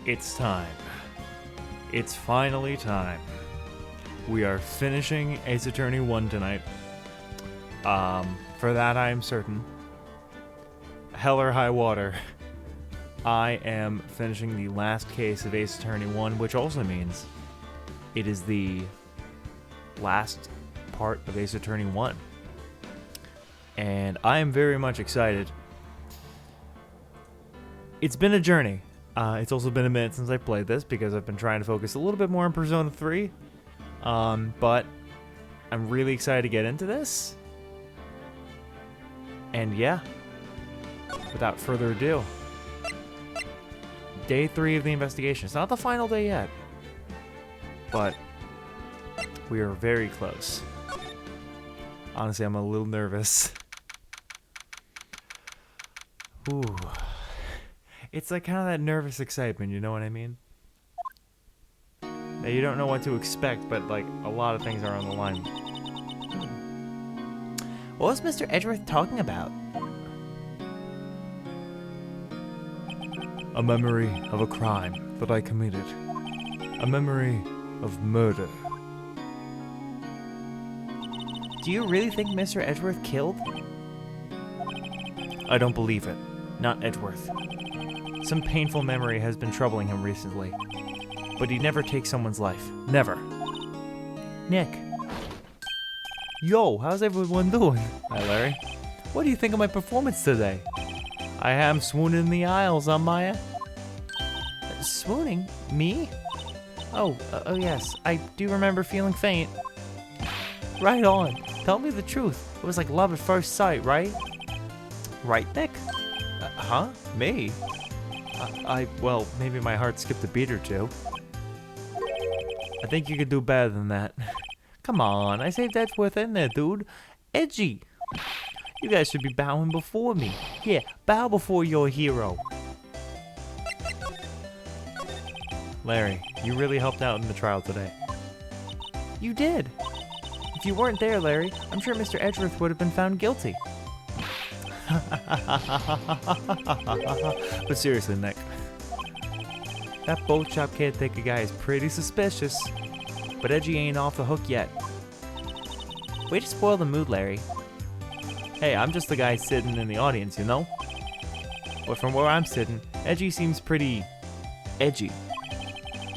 It's time. It's finally time. We are finishing Ace Attorney 1 tonight. For that I am certain. Hell or high water. I am finishing the last case of Ace Attorney 1, which also means it is the last part of Ace Attorney 1. And I am very much excited. It's been a journey. It's also been a minute since I played this because I've been trying to focus a little bit more on Persona 3. But I'm really excited to get into this. And yeah, without further ado, day 3 of the investigation. It's not the final day yet, but we are very close. Honestly, I'm a little nervous. Ooh. It's like kind of that nervous excitement, you know what I mean? Now, you don't know what to expect, but like a lot of things are on the line. What was Mr. Edgeworth talking about? A memory of a crime that I committed. A memory of murder. Do you really think Mr. Edgeworth killed? I don't believe it. Not Edgeworth. Some painful memory has been troubling him recently. But he never takes someone's life. Never. Nick. Yo, how's everyone doing? Hi, Larry. What do you think of my performance today? I am swooning in the aisles, Maya. Swooning? Me? Oh yes. I do remember feeling faint. Right on. Tell me the truth. It was like love at first sight, right? Right, Nick? Huh? Me? Well, maybe my heart skipped a beat or two. I think you could do better than that. Come on, I saved Edgeworth in there, dude. Edgy! You guys should be bowing before me. Yeah, bow before your hero. Larry, you really helped out in the trial today. You did. If you weren't there, Larry, I'm sure Mr. Edgeworth would have been found guilty. But seriously, Nick, that boat shop caretaker guy is pretty suspicious. But Edgy ain't off the hook yet. Way to spoil the mood, Larry. Hey, I'm just the guy sitting in the audience, you know? But from where I'm sitting, Edgy seems pretty edgy.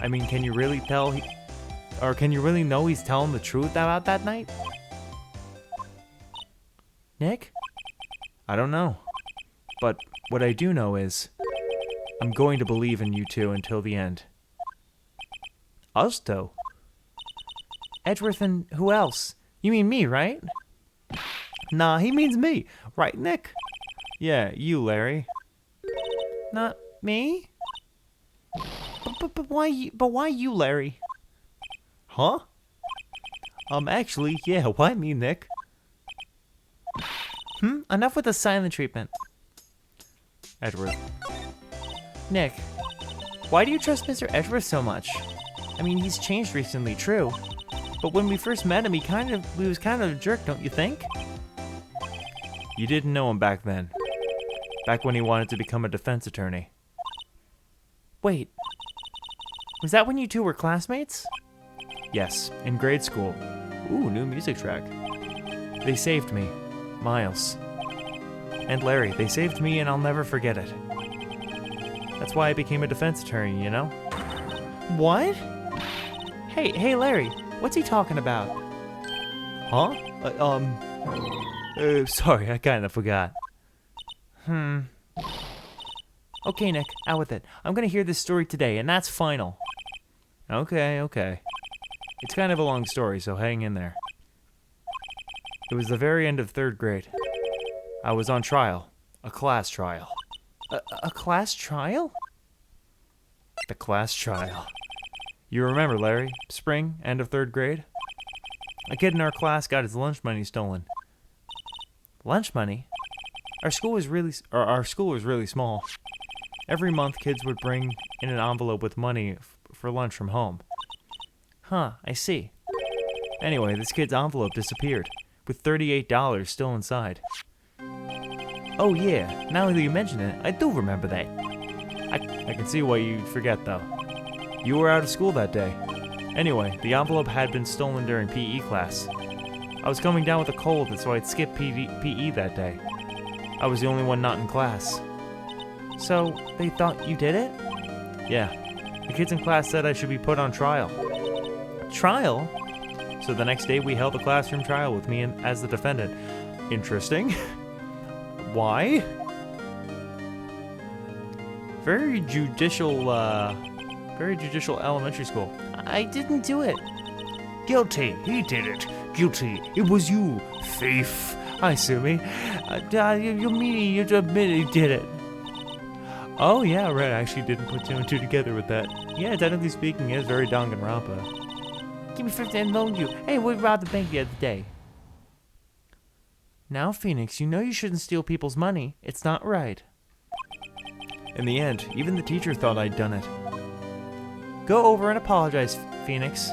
I mean, can you really tell can you really know he's telling the truth about that night? Nick? I don't know. But what I do know is I'm going to believe in you two until the end. Us two? Edgeworth and who else? You mean me, right? Nah, he means me. Right, Nick? Yeah, you, Larry. Not me? But why you, Larry? Huh? Actually, yeah, why me, Nick? Enough with the silent treatment. Edgeworth. Nick, why do you trust Mr. Edgeworth so much? I mean, he's changed recently, true. But when we first met him, he was kind of a jerk, don't you think? You didn't know him back then. Back when he wanted to become a defense attorney. Wait. Was that when you two were classmates? Yes, in grade school. Ooh, new music track. They saved me. Miles. And Larry, they saved me and I'll never forget it. That's why I became a defense attorney, you know? What? Hey, Larry, what's he talking about? Huh? Sorry, I kinda forgot. Okay, Nick, out with it. I'm gonna hear this story today, and that's final. Okay. It's kind of a long story, so hang in there. It was the very end of 3rd grade. I was on trial. A class trial. A class trial? The class trial. You remember, Larry? Spring, end of 3rd grade? A kid in our class got his lunch money stolen. Lunch money? Our school was really small. Every month, kids would bring in an envelope with money for lunch from home. Huh, I see. Anyway, this kid's envelope disappeared, with $38 still inside. Oh yeah, now that you mention it, I do remember that. I can see why you'd forget, though. You were out of school that day. Anyway, the envelope had been stolen during PE class. I was coming down with a cold, so I'd skipped PE that day. I was the only one not in class. So, they thought you did it? Yeah. The kids in class said I should be put on trial. Trial? So the next day we held a classroom trial with me as the defendant. Interesting. Why? Very judicial elementary school. I didn't do it. Guilty. He did it. Guilty. It was you. Thief. I sue me. You mean you admit he did it. Oh yeah, right. I actually didn't put two and two together with that. Yeah, technically speaking, it is very Danganronpa. Give me 50 and loan you. Hey, we robbed the bank the other day. Now, Phoenix, you know you shouldn't steal people's money. It's not right. In the end, even the teacher thought I'd done it. Go over and apologize, Phoenix.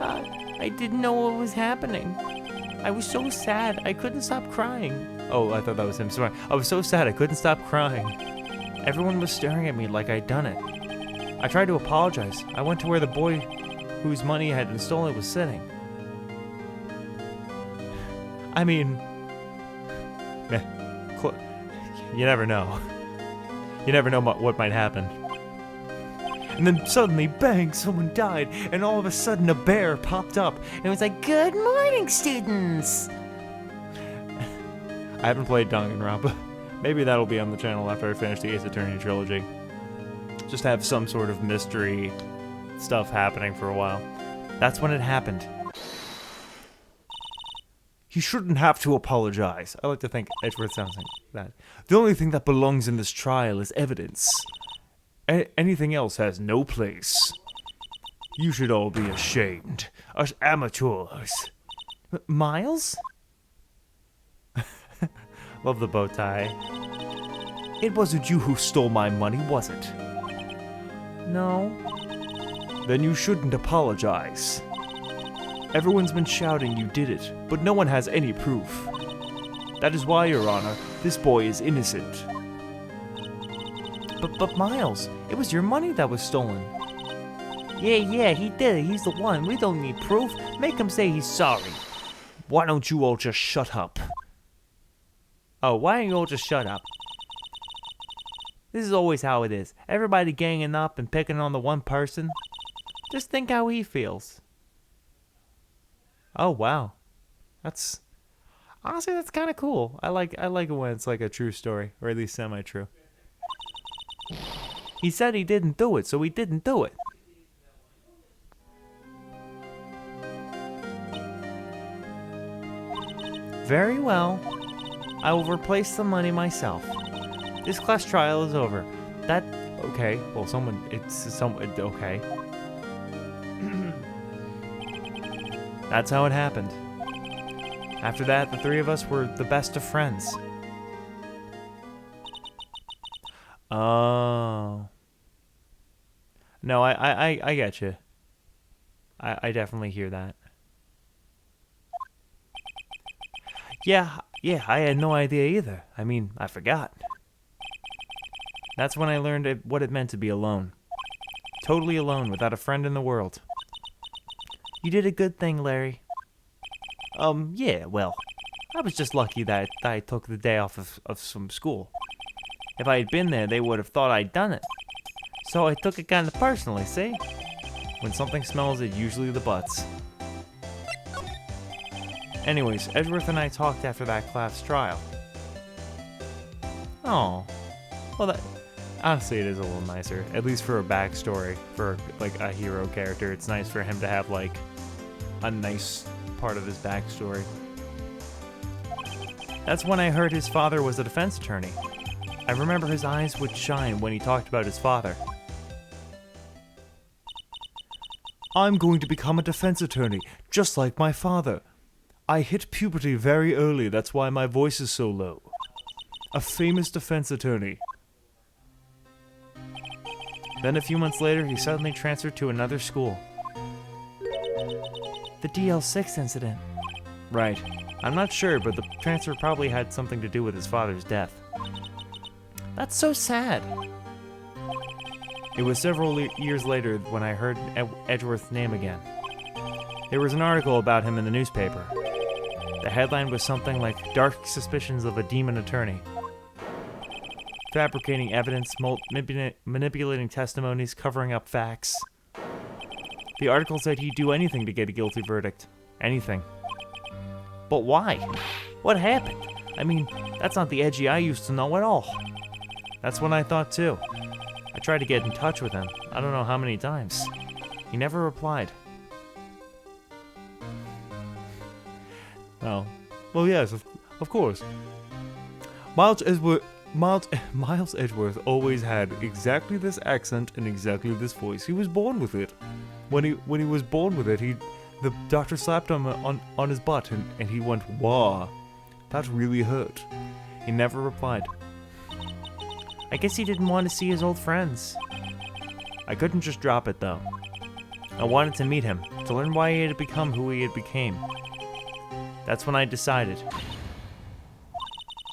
I didn't know what was happening. I was so sad, I couldn't stop crying. Oh, I thought that was him. Sorry. I was so sad I couldn't stop crying. Everyone was staring at me like I'd done it. I tried to apologize. I went to where the boy whose money had been stolen was sitting. I mean, you never know. You never know what might happen. And then suddenly, bang, someone died, and all of a sudden a bear popped up, and it was like, "Good morning, students!" I haven't played Danganronpa. Maybe that'll be on the channel after I finish the Ace Attorney trilogy. Just have some sort of mystery stuff happening for a while. That's when it happened. You shouldn't have to apologize. I like to think Edgeworth sounds like that. The only thing that belongs in this trial is evidence. Anything else has no place. You should all be ashamed. Us amateurs. Miles? Love the bow tie. It wasn't you who stole my money, was it? No. Then you shouldn't apologize. Everyone's been shouting you did it, but no one has any proof. That is why, Your Honor, this boy is innocent. But Miles, it was your money that was stolen. Yeah, he did it. He's the one. We don't need proof. Make him say he's sorry. Why don't you all just shut up? Oh, why don't you all just shut up? This is always how it is. Everybody ganging up and picking on the one person. Just think how he feels. Oh, wow. That's... Honestly, that's kind of cool. I like it when it's like a true story, or at least semi-true. He said he didn't do it, so he didn't do it. Very well. I will replace the money myself. This class trial is over. Okay. Well, okay. That's how it happened. After that, the three of us were the best of friends. Oh. No, I get you. I definitely hear that. Yeah, I had no idea either. I mean, I forgot. That's when I learned what it meant to be alone. Totally alone, without a friend in the world. You did a good thing, Larry. Yeah, well, I was just lucky that I took the day off of some school. If I had been there, they would have thought I'd done it. So I took it kind of personally, see? When something smells, it's usually the butts. Anyways, Edgeworth and I talked after that class trial. Oh. Well, honestly, it is a little nicer. At least for a backstory, for, like, a hero character. It's nice for him to have, like, a nice part of his backstory. That's when I heard his father was a defense attorney. I remember his eyes would shine when he talked about his father. I'm going to become a defense attorney, just like my father. I hit puberty very early, that's why my voice is so low. A famous defense attorney. Then a few months later, he suddenly transferred to another school. The DL6 incident. Right. I'm not sure, but the transfer probably had something to do with his father's death. That's so sad. It was several years later when I heard Edgeworth's name again. There was an article about him in the newspaper. The headline was something like "Dark Suspicions of a Demon Attorney." Fabricating evidence, manipulating testimonies, covering up facts. The article said he'd do anything to get a guilty verdict. Anything. But why? What happened? I mean, that's not the Edgy I used to know at all. That's what I thought too. I tried to get in touch with him. I don't know how many times. He never replied. Well, yes, of course. Miles Edgeworth always had exactly this accent and exactly this voice. He was born with it. When he was born with it, the doctor slapped him on his butt and he went, "Wah, that really hurt." He never replied. I guess he didn't want to see his old friends. I couldn't just drop it though. I wanted to meet him, to learn why he had become who he had became. That's when I decided.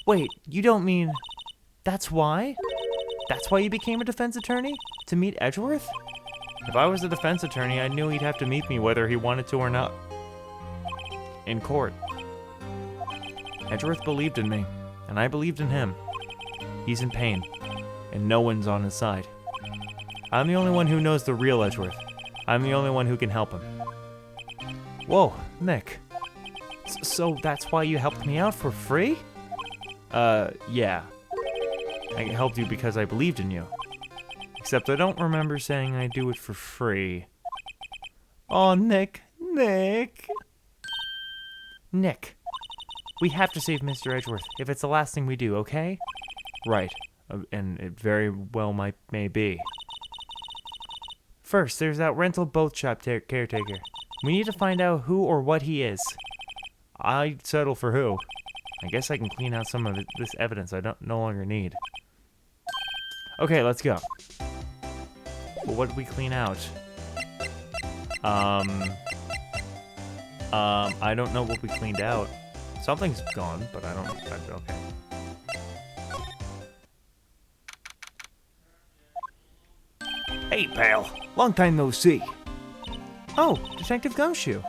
Wait, you don't mean... That's why? That's why you became a defense attorney? To meet Edgeworth? If I was a defense attorney, I knew he'd have to meet me whether he wanted to or not. In court. Edgeworth believed in me, and I believed in him. He's in pain, and no one's on his side. I'm the only one who knows the real Edgeworth. I'm the only one who can help him. Whoa, Nick. So that's why you helped me out for free? Yeah. I helped you because I believed in you. Except I don't remember saying I do it for free. Oh, Nick. Nick. We have to save Mr. Edgeworth, if it's the last thing we do, okay? Right. And it very well may be. First, there's that rental boat shop caretaker. We need to find out who or what he is. I'd settle for who. I guess I can clean out some of this evidence I no longer need. Okay, let's go. Well, what did we clean out? I don't know what we cleaned out. Something's gone, but I don't know. Okay. Hey, pal. Long time no see. Oh, Detective Gumshoe.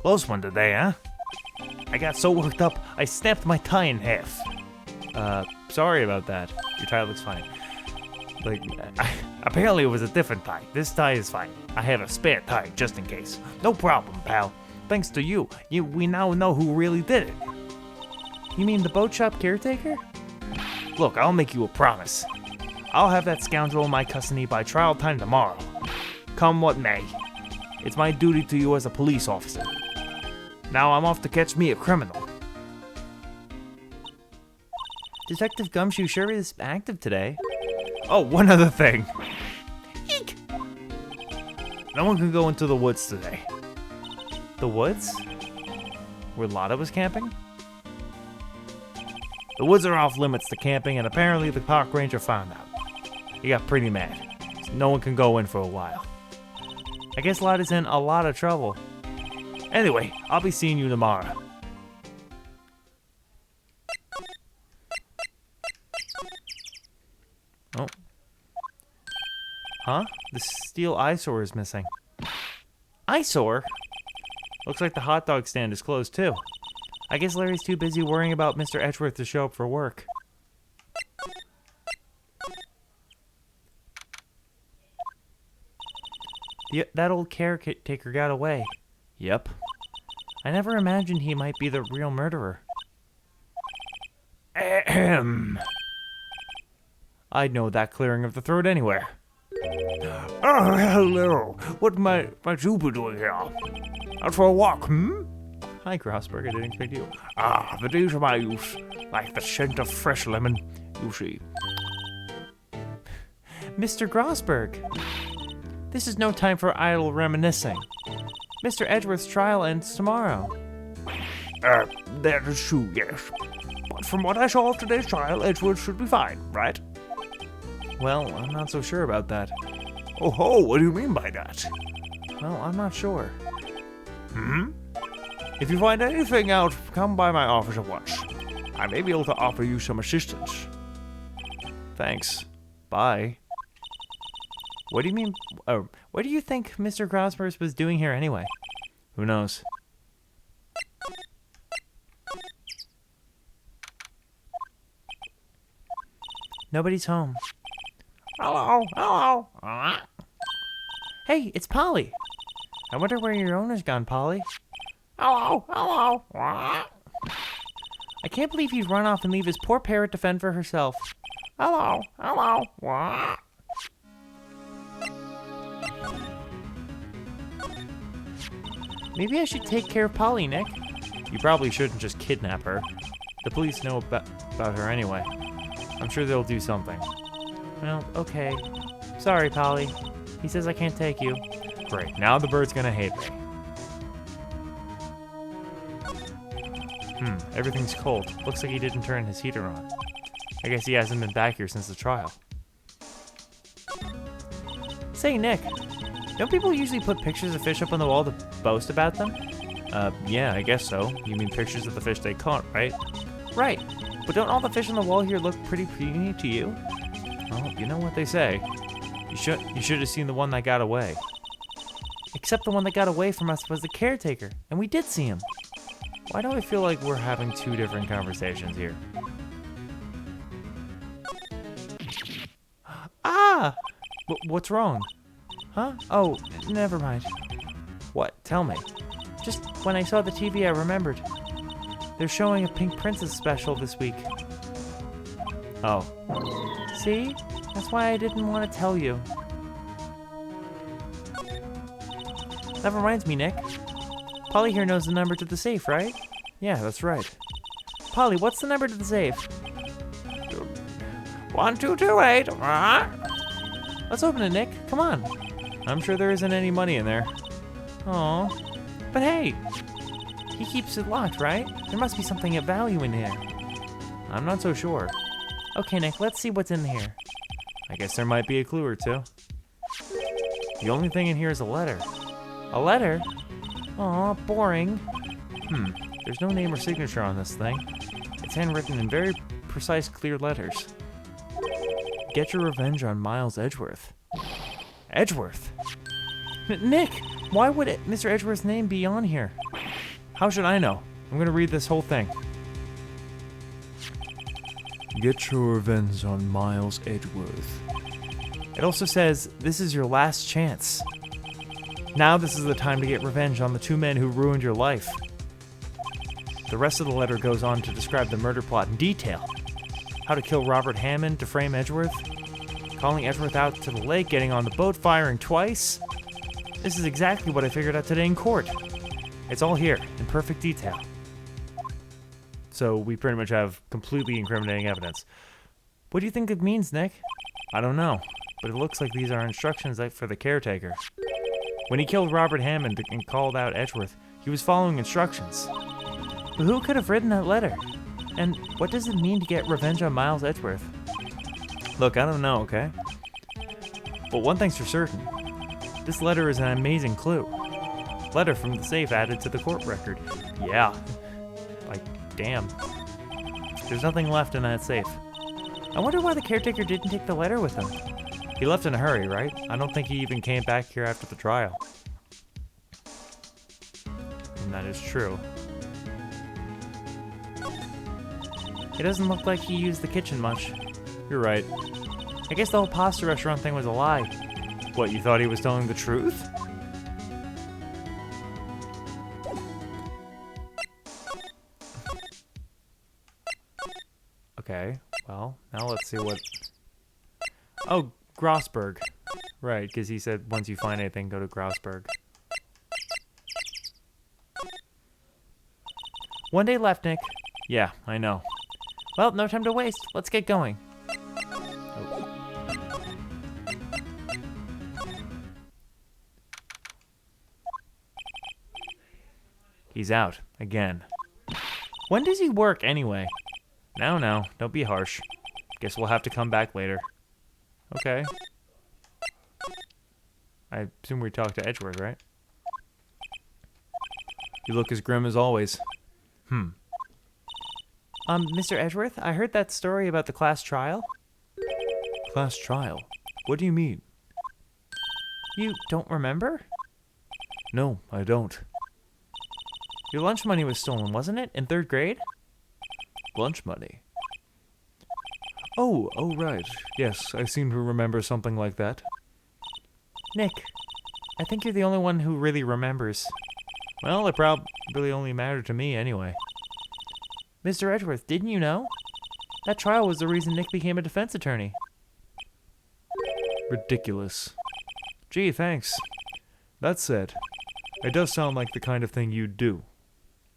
Close one today, huh? I got so worked up, I snapped my tie in half. Sorry about that. Your tie looks fine. Apparently it was a different tie. This tie is fine. I have a spare tie, just in case. No problem, pal. Thanks to you, we now know who really did it. You mean the boat shop caretaker? Look, I'll make you a promise. I'll have that scoundrel in my custody by trial time tomorrow. Come what may. It's my duty to you as a police officer. Now I'm off to catch me a criminal. Detective Gumshoe sure is active today. Oh, one other thing. Eek! No one can go into the woods today. The woods? Where Lotta was camping? The woods are off limits to camping, and apparently the park ranger found out. He got pretty mad. So no one can go in for a while. I guess Lotta's in a lot of trouble. Anyway, I'll be seeing you tomorrow. Oh. Huh? The steel eyesore is missing. Eyesore? Looks like the hot dog stand is closed too. I guess Larry's too busy worrying about Mr. Edgeworth to show up for work. That old caretaker got away. Yep. I never imagined he might be the real murderer. Ahem. I'd know that clearing of the throat anywhere. Oh, hello. What might you be doing here? Out for a walk, Hi, Grossberg. I didn't expect you. Ah, the days of my youth. Like the scent of fresh lemon, you see. Mr. Grossberg, this is no time for idle reminiscing. Mr. Edgeworth's trial ends tomorrow. That is true, yes. But from what I saw of today's trial, Edgeworth should be fine, right? Well, I'm not so sure about that. Oh ho, what do you mean by that? Well, I'm not sure. If you find anything out, come by my office at once. I may be able to offer you some assistance. Thanks. Bye. What do you mean? Oh, what do you think Mr. Grosburst was doing here anyway? Who knows? Nobody's home. Hello, hello. Hey, it's Polly. I wonder where your owner's gone, Polly. Hello, hello. I can't believe he'd run off and leave his poor parrot to fend for herself. Hello, hello. Maybe I should take care of Polly, Nick. You probably shouldn't just kidnap her. The police know about her anyway. I'm sure they'll do something. Well, okay. Sorry, Polly. He says I can't take you. Great, now the bird's gonna hate me. Everything's cold. Looks like he didn't turn his heater on. I guess he hasn't been back here since the trial. Say, Nick, don't people usually put pictures of fish up on the wall to boast about them? Yeah, I guess so. You mean pictures of the fish they caught, right? Right. But don't all the fish on the wall here look pretty puny to you? Well, you know what they say. You should have seen the one that got away. Except the one that got away from us was the caretaker, and we did see him. Why do I feel like we're having two different conversations here? Ah! What's wrong? Huh? Oh, never mind. What? Tell me. Just when I saw the TV, I remembered. They're showing a Pink Princess special this week. Oh. See? That's why I didn't want to tell you. That reminds me, Nick. Polly here knows the number to the safe, right? Yeah, that's right. Polly, what's the number to the safe? 1228. Let's open it, Nick. Come on. I'm sure there isn't any money in there. Aw. But hey, he keeps it locked, right? There must be something of value in here. I'm not so sure. Okay, Nick, let's see what's in here. I guess there might be a clue or two. The only thing in here is a letter. A letter? Aw, boring. There's no name or signature on this thing. It's handwritten in very precise, clear letters. Get your revenge on Miles Edgeworth. Edgeworth? Nick, why would Mr. Edgeworth's name be on here? How should I know? I'm gonna read this whole thing. Get your revenge on Miles Edgeworth. It also says, this is your last chance. Now this is the time to get revenge on the two men who ruined your life. The rest of the letter goes on to describe the murder plot in detail. How to kill Robert Hammond to frame Edgeworth. Calling Edgeworth out to the lake, getting on the boat, firing twice. This is exactly what I figured out today in court. It's all here, in perfect detail. So we pretty much have completely incriminating evidence. What do you think it means, Nick? I don't know, but it looks like these are instructions for the caretaker. When he killed Robert Hammond and called out Edgeworth, he was following instructions. But who could have written that letter? And what does it mean to get revenge on Miles Edgeworth? Look, I don't know, okay? But one thing's for certain. This letter is an amazing clue. Letter from the safe added to the court record. Yeah. Like, damn. There's nothing left in that safe. I wonder why the caretaker didn't take the letter with him. He left in a hurry, right? I don't think he even came back here after the trial. And that is true. It doesn't look like he used the kitchen much. You're right. I guess the whole pasta restaurant thing was a lie. What, you thought he was telling the truth? Okay, well, now let's see what... Oh, Grossberg. Right, because he said once you find anything, go to Grossberg. One day left, Nick. Yeah, I know. Well, no time to waste. Let's get going. He's out, again. When does he work, anyway? Now, don't be harsh. Guess we'll have to come back later. Okay. I assume we talked to Edgeworth, right? You look as grim as always. Mr. Edgeworth, I heard that story about the class trial. Class trial? What do you mean? You don't remember? No, I don't. Your lunch money was stolen, wasn't it? In 3rd grade? Lunch money? Oh, right. Yes, I seem to remember something like that. Nick, I think you're the only one who really remembers. Well, it probably only mattered to me anyway. Mr. Edgeworth, didn't you know? That trial was the reason Nick became a defense attorney. Ridiculous. Gee, thanks. That said, it does sound like the kind of thing you'd do.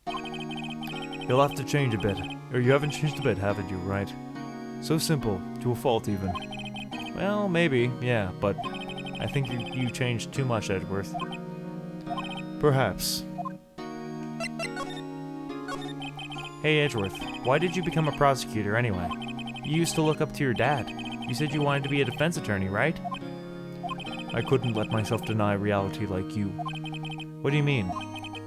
You'll have to change a bit. Or you haven't changed a bit, haven't you, Wright? So simple, to a fault even. Well, maybe, yeah, but I think you changed too much, Edgeworth. Perhaps. Hey, Edgeworth, why did you become a prosecutor anyway? You used to look up to your dad. You said you wanted to be a defense attorney, right? I couldn't let myself deny reality like you. What do you mean?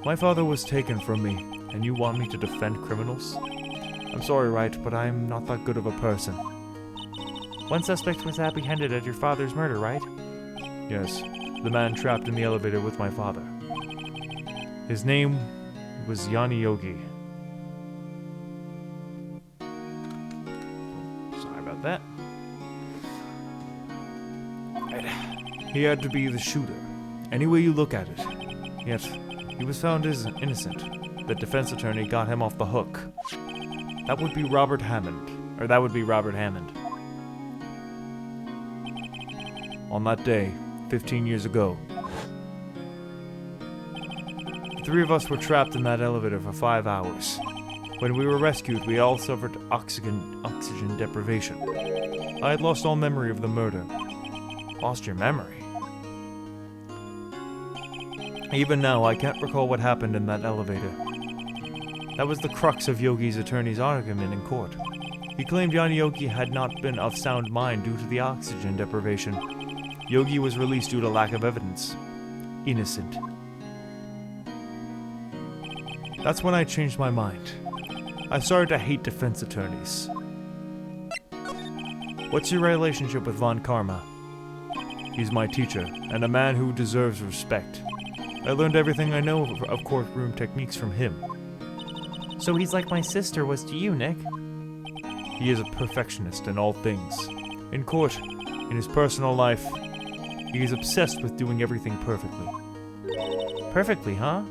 My father was taken from me, and you want me to defend criminals? I'm sorry, Wright, but I'm not that good of a person. One suspect was apprehended at your father's murder, right? Yes, the man trapped in the elevator with my father. His name was Yanni Yogi. Sorry about that. He had to be the shooter, any way you look at it. Yet, he was found as innocent. The defense attorney got him off the hook. That would be Robert Hammond. On that day, 15 years ago, the 3 of us were trapped in that elevator for 5 hours. When we were rescued, we all suffered oxygen deprivation. I had lost all memory of the murder. Lost your memory? Even now, I can't recall what happened in that elevator. That was the crux of Yogi's attorney's argument in court. He claimed Yanni Yogi had not been of sound mind due to the oxygen deprivation. Yogi was released due to lack of evidence. Innocent. That's when I changed my mind. I started to hate defense attorneys. What's your relationship with Von Karma? He's my teacher, and a man who deserves respect. I learned everything I know of courtroom techniques from him. So he's like my sister was to you, Nick. He is a perfectionist in all things. In court, in his personal life, he is obsessed with doing everything perfectly. Perfectly, huh?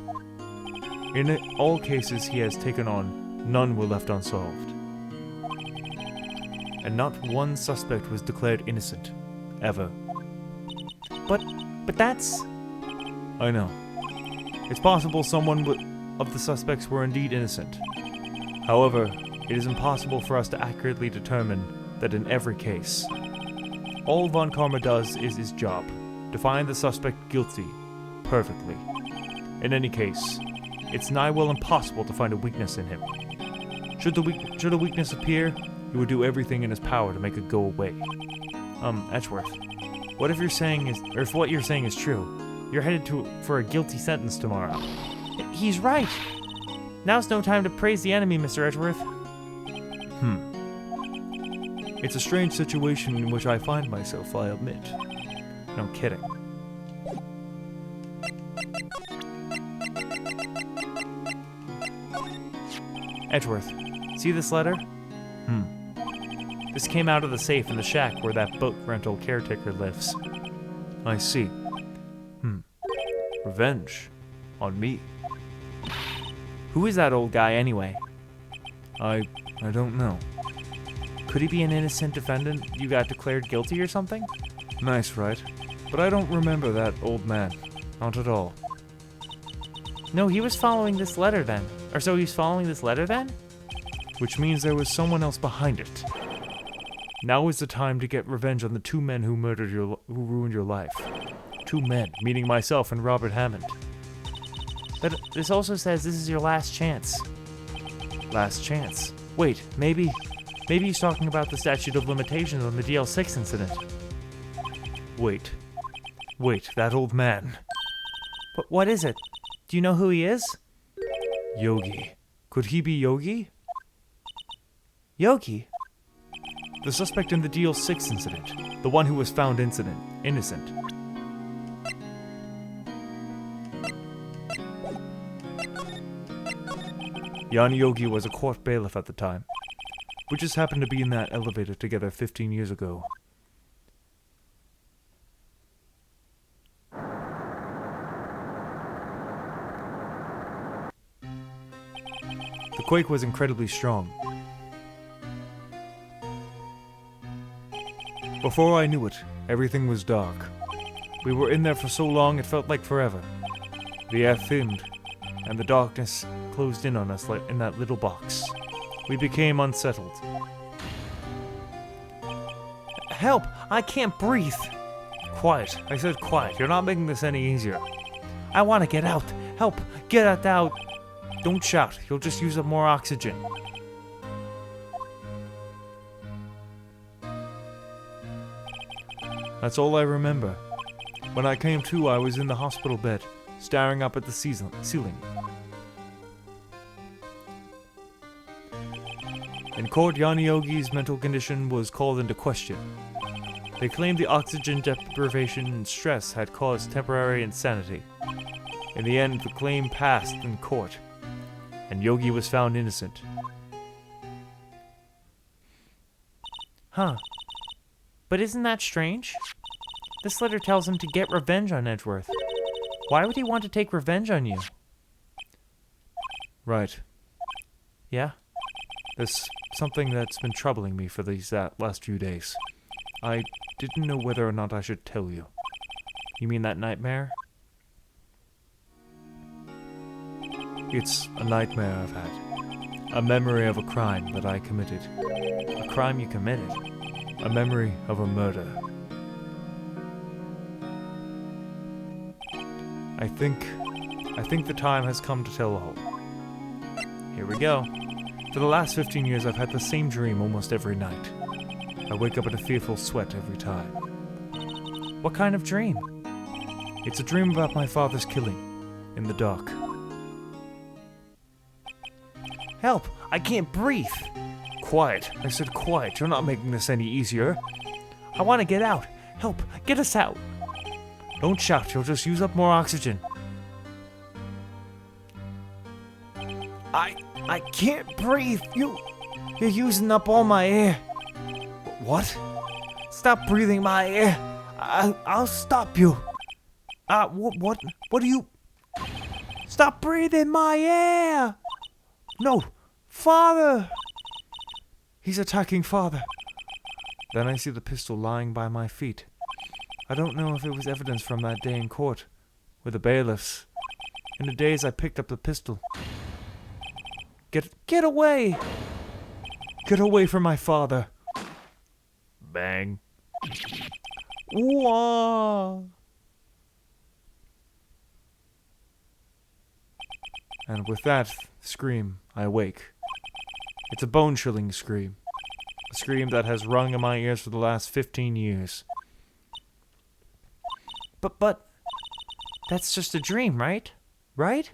In all cases he has taken on, none were left unsolved. And not one suspect was declared innocent. Ever. But that's... I know. It's possible someone of the suspects were indeed innocent. However, it is impossible for us to accurately determine that in every case. All Von Karma does is his job, to find the suspect guilty, perfectly. In any case, it's nigh well impossible to find a weakness in him. Should a weakness appear, he would do everything in his power to make it go away. Edgeworth, What if if what you're saying is true? You're headed for a guilty sentence tomorrow. he's right. Now's no time to praise the enemy, Mr. Edgeworth. It's a strange situation in which I find myself, I admit. No kidding. Edgeworth, see this letter? This came out of the safe in the shack where that boat rental caretaker lives. I see. Revenge. On me. Who is that old guy anyway? I don't know. Could he be an innocent defendant you got declared guilty or something? Nice, right? But I don't remember that old man. Not at all. No, he was following this letter then. Or so he's following this letter then? Which means there was someone else behind it. Now is the time to get revenge on the 2 men who ruined your life. 2 men, meaning myself and Robert Hammond. But this also says this is your last chance. Last chance. Wait, maybe he's talking about the statute of limitations on the DL6 incident. Wait, that old man. But what is it? Do you know who he is? Yogi. Could he be Yogi? Yogi? The suspect in the DL6 incident. The one who was found innocent. Yanni Yogi was a court bailiff at the time. We just happened to be in that elevator together 15 years ago. The quake was incredibly strong. Before I knew it, everything was dark. We were in there for so long it felt like forever. The air thinned, and the darkness closed in on us like in that little box. We became unsettled. Help! I can't breathe! Quiet. I said quiet. You're not making this any easier. I want to get out! Help! Get out! Don't shout. You'll just use up more oxygen. That's all I remember. When I came to, I was in the hospital bed, staring up at the ceiling. In court, Yanni Yogi's mental condition was called into question. They claimed the oxygen deprivation and stress had caused temporary insanity. In the end, the claim passed in court, and Yogi was found innocent. Huh. But isn't that strange? This letter tells him to get revenge on Edgeworth. Why would he want to take revenge on you? Right. Yeah? There's something that's been troubling me for these last few days. I didn't know whether or not I should tell you. You mean that nightmare? It's a nightmare I've had. A memory of a crime that I committed. A crime you committed? A memory of a murder. I think the time has come to tell all. Here we go. For the last 15 years, I've had the same dream almost every night. I wake up in a fearful sweat every time. What kind of dream? It's a dream about my father's killing, in the dark. Help! I can't breathe! Quiet. I said quiet. You're not making this any easier. I want to get out. Help! Get us out! Don't shout. You'll just use up more oxygen. I can't breathe. You're using up all my air. What? Stop breathing my air. I'll stop you. What do you... Stop breathing my air! No! Father! He's attacking Father. Then I see the pistol lying by my feet. I don't know if it was evidence from that day in court, with the bailiffs. In the days I picked up the pistol. Get away! Get away from my father! Bang. Whoa! And with that scream, I awake. It's a bone-chilling scream. A scream that has rung in my ears for the last 15 years. But, that's just a dream, right? Right?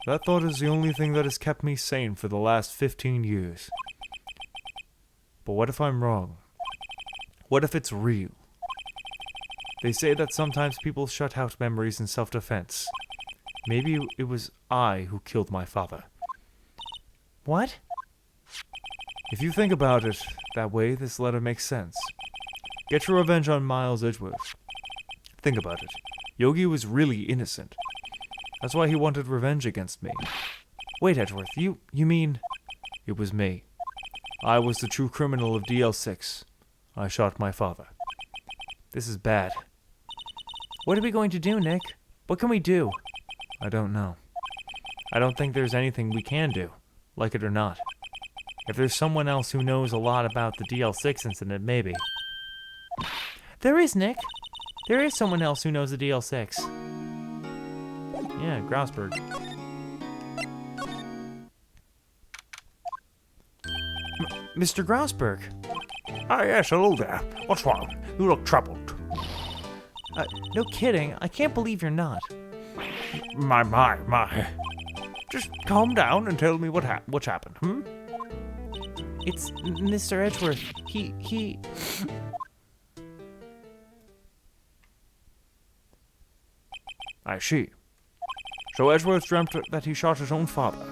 That thought is the only thing that has kept me sane for the last 15 years. But what if I'm wrong? What if it's real? They say that sometimes people shut out memories in self-defense. Maybe it was I who killed my father. What? If you think about it that way, this letter makes sense. Get your revenge on Miles Edgeworth. Think about it. Yogi was really innocent. That's why he wanted revenge against me. Wait, Edgeworth, you mean... It was me. I was the true criminal of DL6. I shot my father. This is bad. What are we going to do, Nick? What can we do? I don't know. I don't think there's anything we can do, like it or not. If there's someone else who knows a lot about the DL6 incident, maybe. There is, Nick. There is someone else who knows the DL6. Yeah, Grausberg. Mr. Grausberg. Ah, yes, hello there. What's wrong? You look troubled. No kidding. I can't believe you're not. My. Just calm down and tell me what's happened, It's Mr. Edgeworth. He... I see. So Edgeworth dreamt that he shot his own father.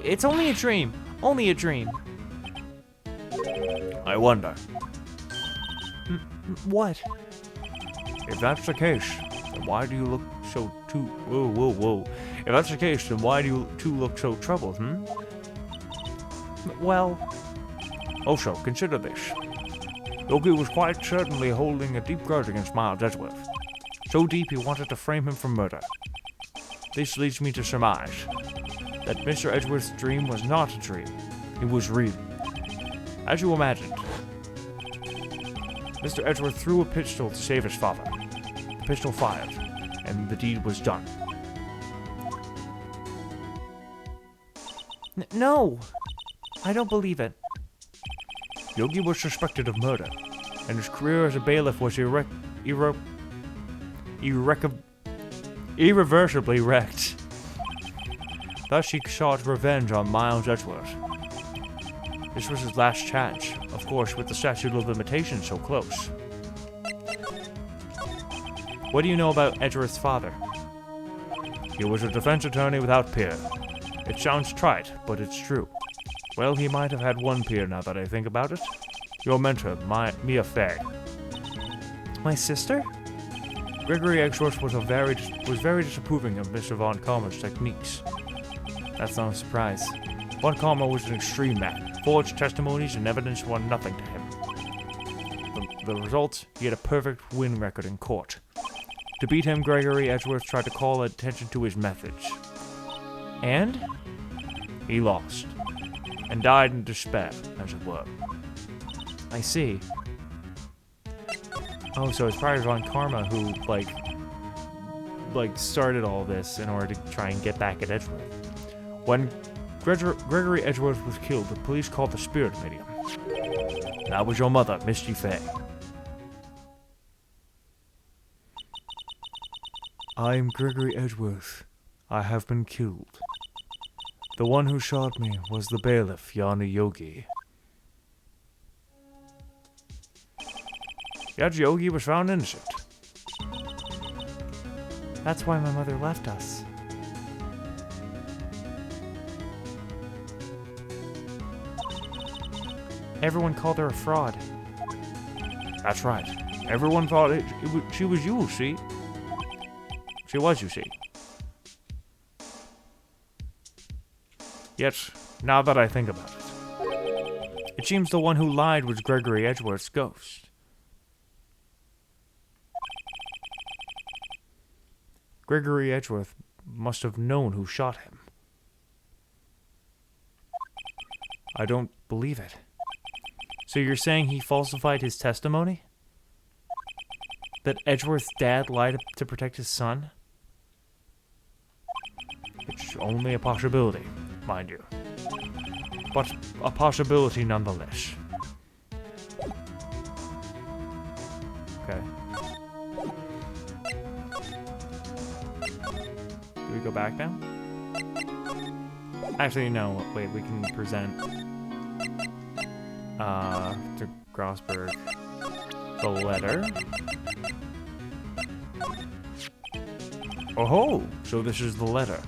It's only a dream. Only a dream. I wonder. What? If that's the case, then why do you look so whoa. If that's the case, then why do you two look so troubled, Well... Also, consider this. Yogi was quite certainly holding a deep grudge against Miles Edgeworth. So deep he wanted to frame him for murder. This leads me to surmise that Mr. Edgeworth's dream was not a dream. It was real. As you imagined, Mr. Edgeworth threw a pistol to save his father. The pistol fired, and the deed was done. No! I don't believe it. Yogi was suspected of murder, and his career as a bailiff was irreversibly wrecked. Thus he sought revenge on Miles Edgeworth. This was his last chance, of course, with the statute of limitations so close. What do you know about Edgeworth's father? He was a defense attorney without peer. It sounds trite, but it's true. Well, he might have had one peer now that I think about it. Your mentor, Mia Fey. My sister? Gregory Edgeworth was very disapproving of Mr. Von Karma's techniques. That's not a surprise. Von Karma was an extreme man. Forged testimonies and evidence were nothing to him. The result, he had a perfect win record in court. To beat him, Gregory Edgeworth tried to call attention to his methods. And? He lost. And died in despair, as it were. I see. Oh, so it's probably Von Karma who, started all this in order to try and get back at Edgeworth. When Gregory Edgeworth was killed, the police called the spirit medium. That was your mother, Misty Fey. I am Gregory Edgeworth. I have been killed. The one who shot me was the bailiff, Yana Yogi. Yet Yogi was found innocent. That's why my mother left us. Everyone called her a fraud. That's right. Everyone thought she was you, see? She was, you see. Yet, now that I think about it, it seems the one who lied was Gregory Edgeworth's ghost. Gregory Edgeworth must have known who shot him. I don't believe it. So you're saying he falsified his testimony? That Edgeworth's dad lied to protect his son? It's only a possibility, mind you. But a possibility nonetheless. Okay. Do we go back now? Actually, no. Wait, we can present to Grossberg the letter. Oh, so this is the letter.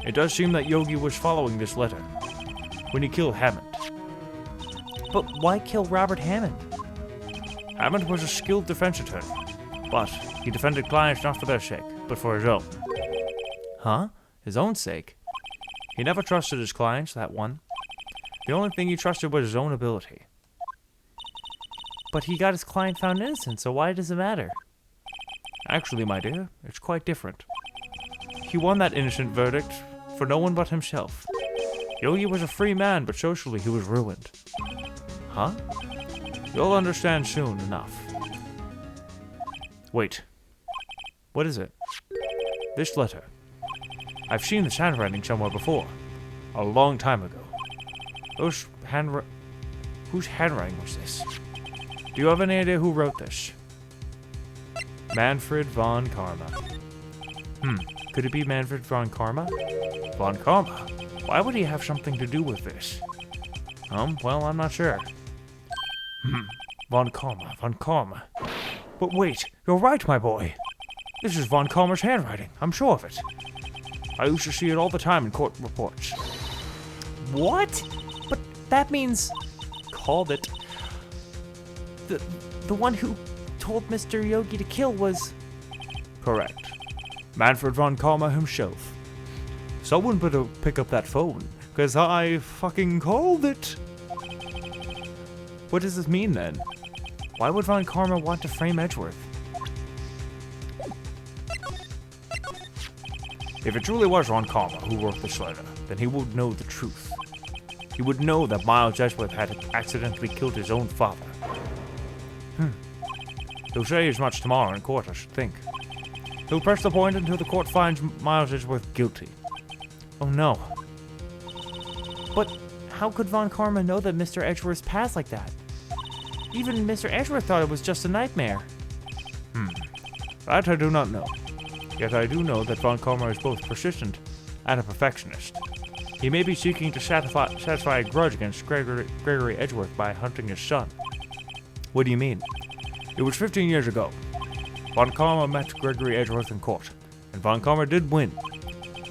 It does seem that Yogi was following this letter when he killed Hammond. But why kill Robert Hammond? Hammond was a skilled defense attorney, but he defended clients not for their sake, but for his own. Huh? His own sake? He never trusted his clients, that one. The only thing he trusted was his own ability. But he got his client found innocent, so why does it matter? Actually, my dear, it's quite different. He won that innocent verdict for no one but himself. Yogi was a free man, but socially he was ruined. Huh? You'll understand soon enough. Wait. What is it? This letter. I've seen this handwriting somewhere before. A long time ago. Whose handwriting was this? Do you have any idea who wrote this? Manfred von Karma. Could it be Manfred von Karma? Von Karma? Why would he have something to do with this? Well, I'm not sure. Von Karma. But wait, you're right, my boy. This is Von Karma's handwriting, I'm sure of it. I used to see it all the time in court reports. What? But that means... Called it. The one who told Mr. Yogi to kill was... Correct. Manfred Von Karma himself. Someone better pick up that phone, because I fucking called it. What does this mean, then? Why would Von Karma want to frame Edgeworth? If it truly was Von Karma who wrote this letter, then he would know the truth. He would know that Miles Edgeworth had accidentally killed his own father. He'll say as much tomorrow in court, I should think. He'll press the point until the court finds Miles Edgeworth guilty. Oh no. But how could Von Karma know that Mr. Edgeworth's passed like that? Even Mr. Edgeworth thought it was just a nightmare. That I do not know. Yet I do know that Von Karma is both persistent and a perfectionist. He may be seeking to satisfy a grudge against Gregory Edgeworth by hunting his son. What do you mean? It was 15 years ago. Von Karma met Gregory Edgeworth in court, and Von Karma did win,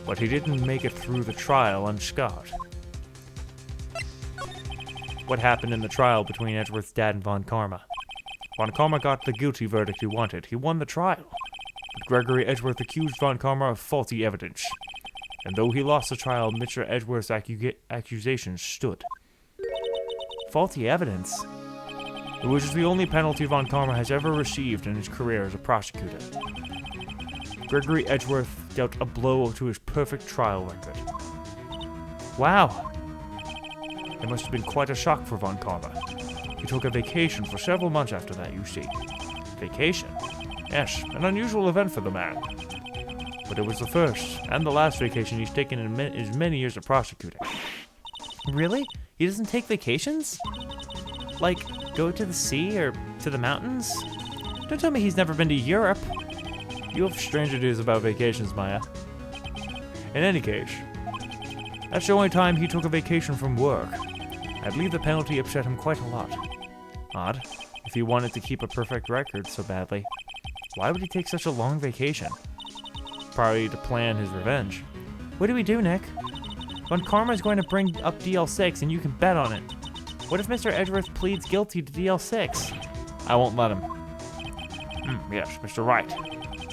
but he didn't make it through the trial unscarred. What happened in the trial between Edgeworth's dad and Von Karma? Von Karma got the guilty verdict he wanted. He won the trial. But Gregory Edgeworth accused Von Karma of faulty evidence. And though he lost the trial, Mr. Edgeworth's accusations stood. Faulty evidence? It was the only penalty Von Karma has ever received in his career as a prosecutor. Gregory Edgeworth dealt a blow to his perfect trial record. Wow. It must have been quite a shock for Von Karma. He took a vacation for several months after that, you see. Vacation? Yes, an unusual event for the man. But it was the first and the last vacation he's taken in his many years of prosecuting. Really? He doesn't take vacations? Like, go to the sea or to the mountains? Don't tell me he's never been to Europe. You have strange ideas about vacations, Maya. In any case, that's the only time he took a vacation from work. I believe the penalty upset him quite a lot. Odd. If he wanted to keep a perfect record so badly, why would he take such a long vacation? Probably to plan his revenge. What do we do, Nick? Von Karma's going to bring up DL6 and you can bet on it. What if Mr. Edgeworth pleads guilty to DL6? I won't let him. Yes, Mr. Wright.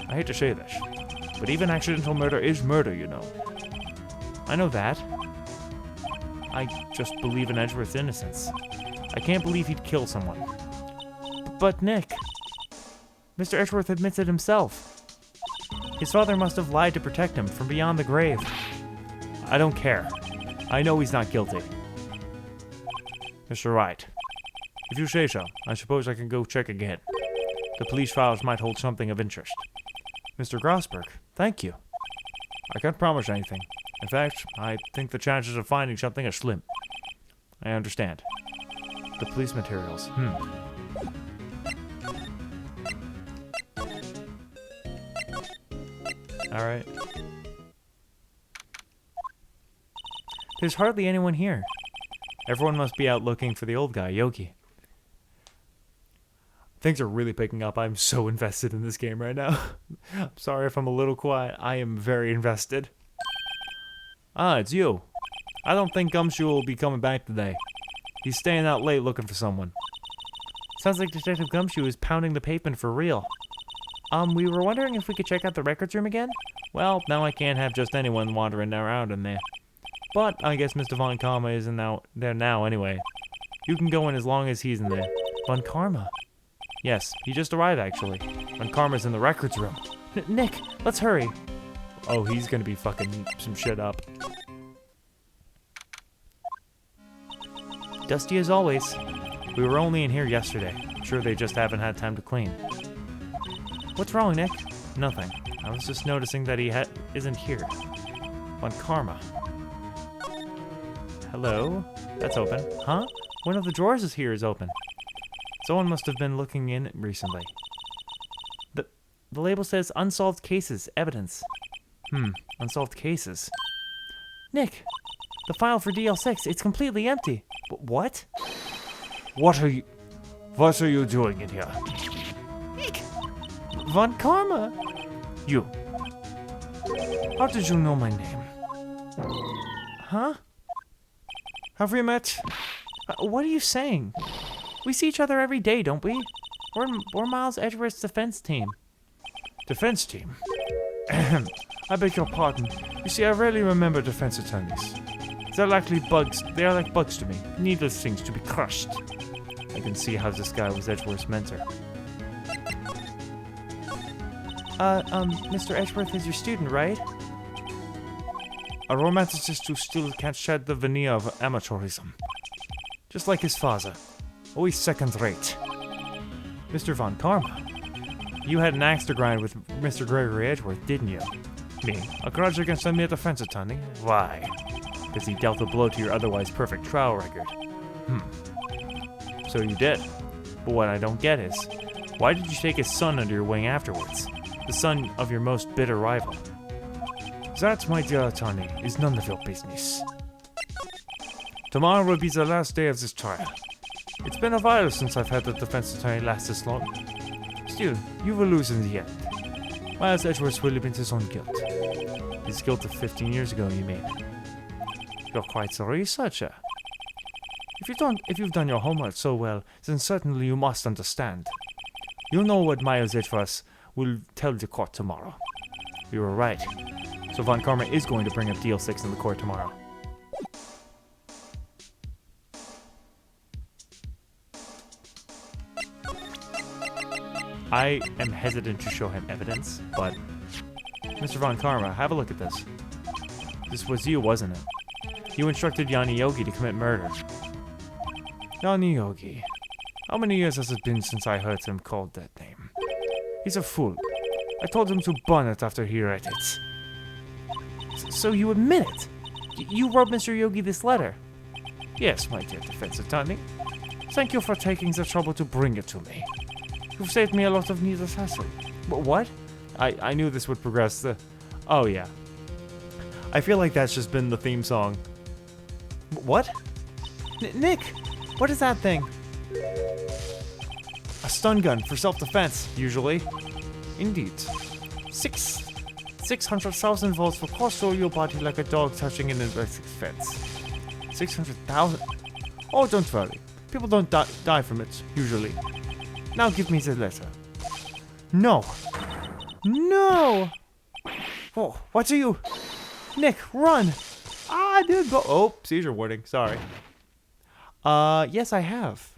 I hate to say this, but even accidental murder is murder, you know. I know that. I just believe in Edgeworth's innocence. I can't believe he'd kill someone. But Nick, Mr. Edgeworth admits it himself. His father must have lied to protect him from beyond the grave. I don't care. I know he's not guilty. Mr. Wright, if you say so, I suppose I can go check again. The police files might hold something of interest. Mr. Grossberg, thank you. I can't promise anything. In fact, I think the chances of finding something are slim. I understand. The police materials. Alright. There's hardly anyone here. Everyone must be out looking for the old guy, Yogi. Things are really picking up. I'm so invested in this game right now. I'm sorry if I'm a little quiet. I am very invested. Ah, it's you. I don't think Gumshoe will be coming back today. He's staying out late looking for someone. Sounds like Detective Gumshoe is pounding the pavement for real. We were wondering if we could check out the records room again? Well, now I can't have just anyone wandering around in there. But I guess Mr. Von Karma isn't there now anyway. You can go in as long as he's in there. Von Karma? Yes, he just arrived actually. Von Karma's in the records room. Nick, let's hurry. Oh, he's gonna be fucking some shit up. Dusty as always. We were only in here yesterday. I'm sure they just haven't had time to clean. What's wrong, Nick? Nothing. I was just noticing that he isn't here. Von Karma. Hello? That's open. Huh? One of the drawers here is open. Someone must have been looking in recently. The label says unsolved cases, evidence. Unsolved cases. Nick, the file for DL6, it's completely empty. What? What are you doing in here? Von Karma! You. How did you know my name? Huh? Have we met? What are you saying? We see each other every day, don't we? We're Miles Edgeworth's defense team. Defense team? I beg your pardon. You see, I rarely remember defense attorneys. They're likely bugs. They are like bugs to me. Needless things to be crushed. I can see how this guy was Edgeworth's mentor. Mr. Edgeworth is your student, right? A romanticist who still can't shed the veneer of amateurism. Just like his father. Always second rate. Mr. Von Karma, you had an axe to grind with Mr. Gregory Edgeworth, didn't you? Me? A grudge against a mere defense attorney? Why? Because he dealt a blow to your otherwise perfect trial record. So you did. But what I don't get is, why did you take his son under your wing afterwards? The son of your most bitter rival. That, my dear attorney, is none of your business. Tomorrow will be the last day of this trial. It's been a while since I've had the defense attorney last this long. Still, you will lose in the end. Miles Edgeworth will admit his own guilt. His guilt of 15 years ago, you mean? You're quite the researcher. If you've done your homework so well, then certainly you must understand. You know what Miles Edgeworth will tell the court tomorrow. You were right. So Von Karma is going to bring up DL6 in the court tomorrow. I am hesitant to show him evidence, but Mr. Von Karma, have a look at this. This was you, wasn't it? You instructed Yanni Yogi to commit murder. Yanni Yogi. How many years has it been since I heard him called that name? He's a fool. I told him to burn it after he read it. So you admit it? You wrote Mr. Yogi this letter? Yes, my dear defense attorney. Thank you for taking the trouble to bring it to me. You've saved me a lot of needless hassle. But what? I knew this would progress the... Oh, yeah. I feel like that's just been the theme song. What? Nick, what is that thing? A stun gun for self-defense, usually. Indeed. 600,000 volts will course through your body like a dog touching an electric fence. 600,000? Oh, don't worry. People don't die from it, usually. Now give me the letter. No. No! Oh, what are you? Nick, run! Dude, go. Oh, seizure warning. Sorry. Yes, I have.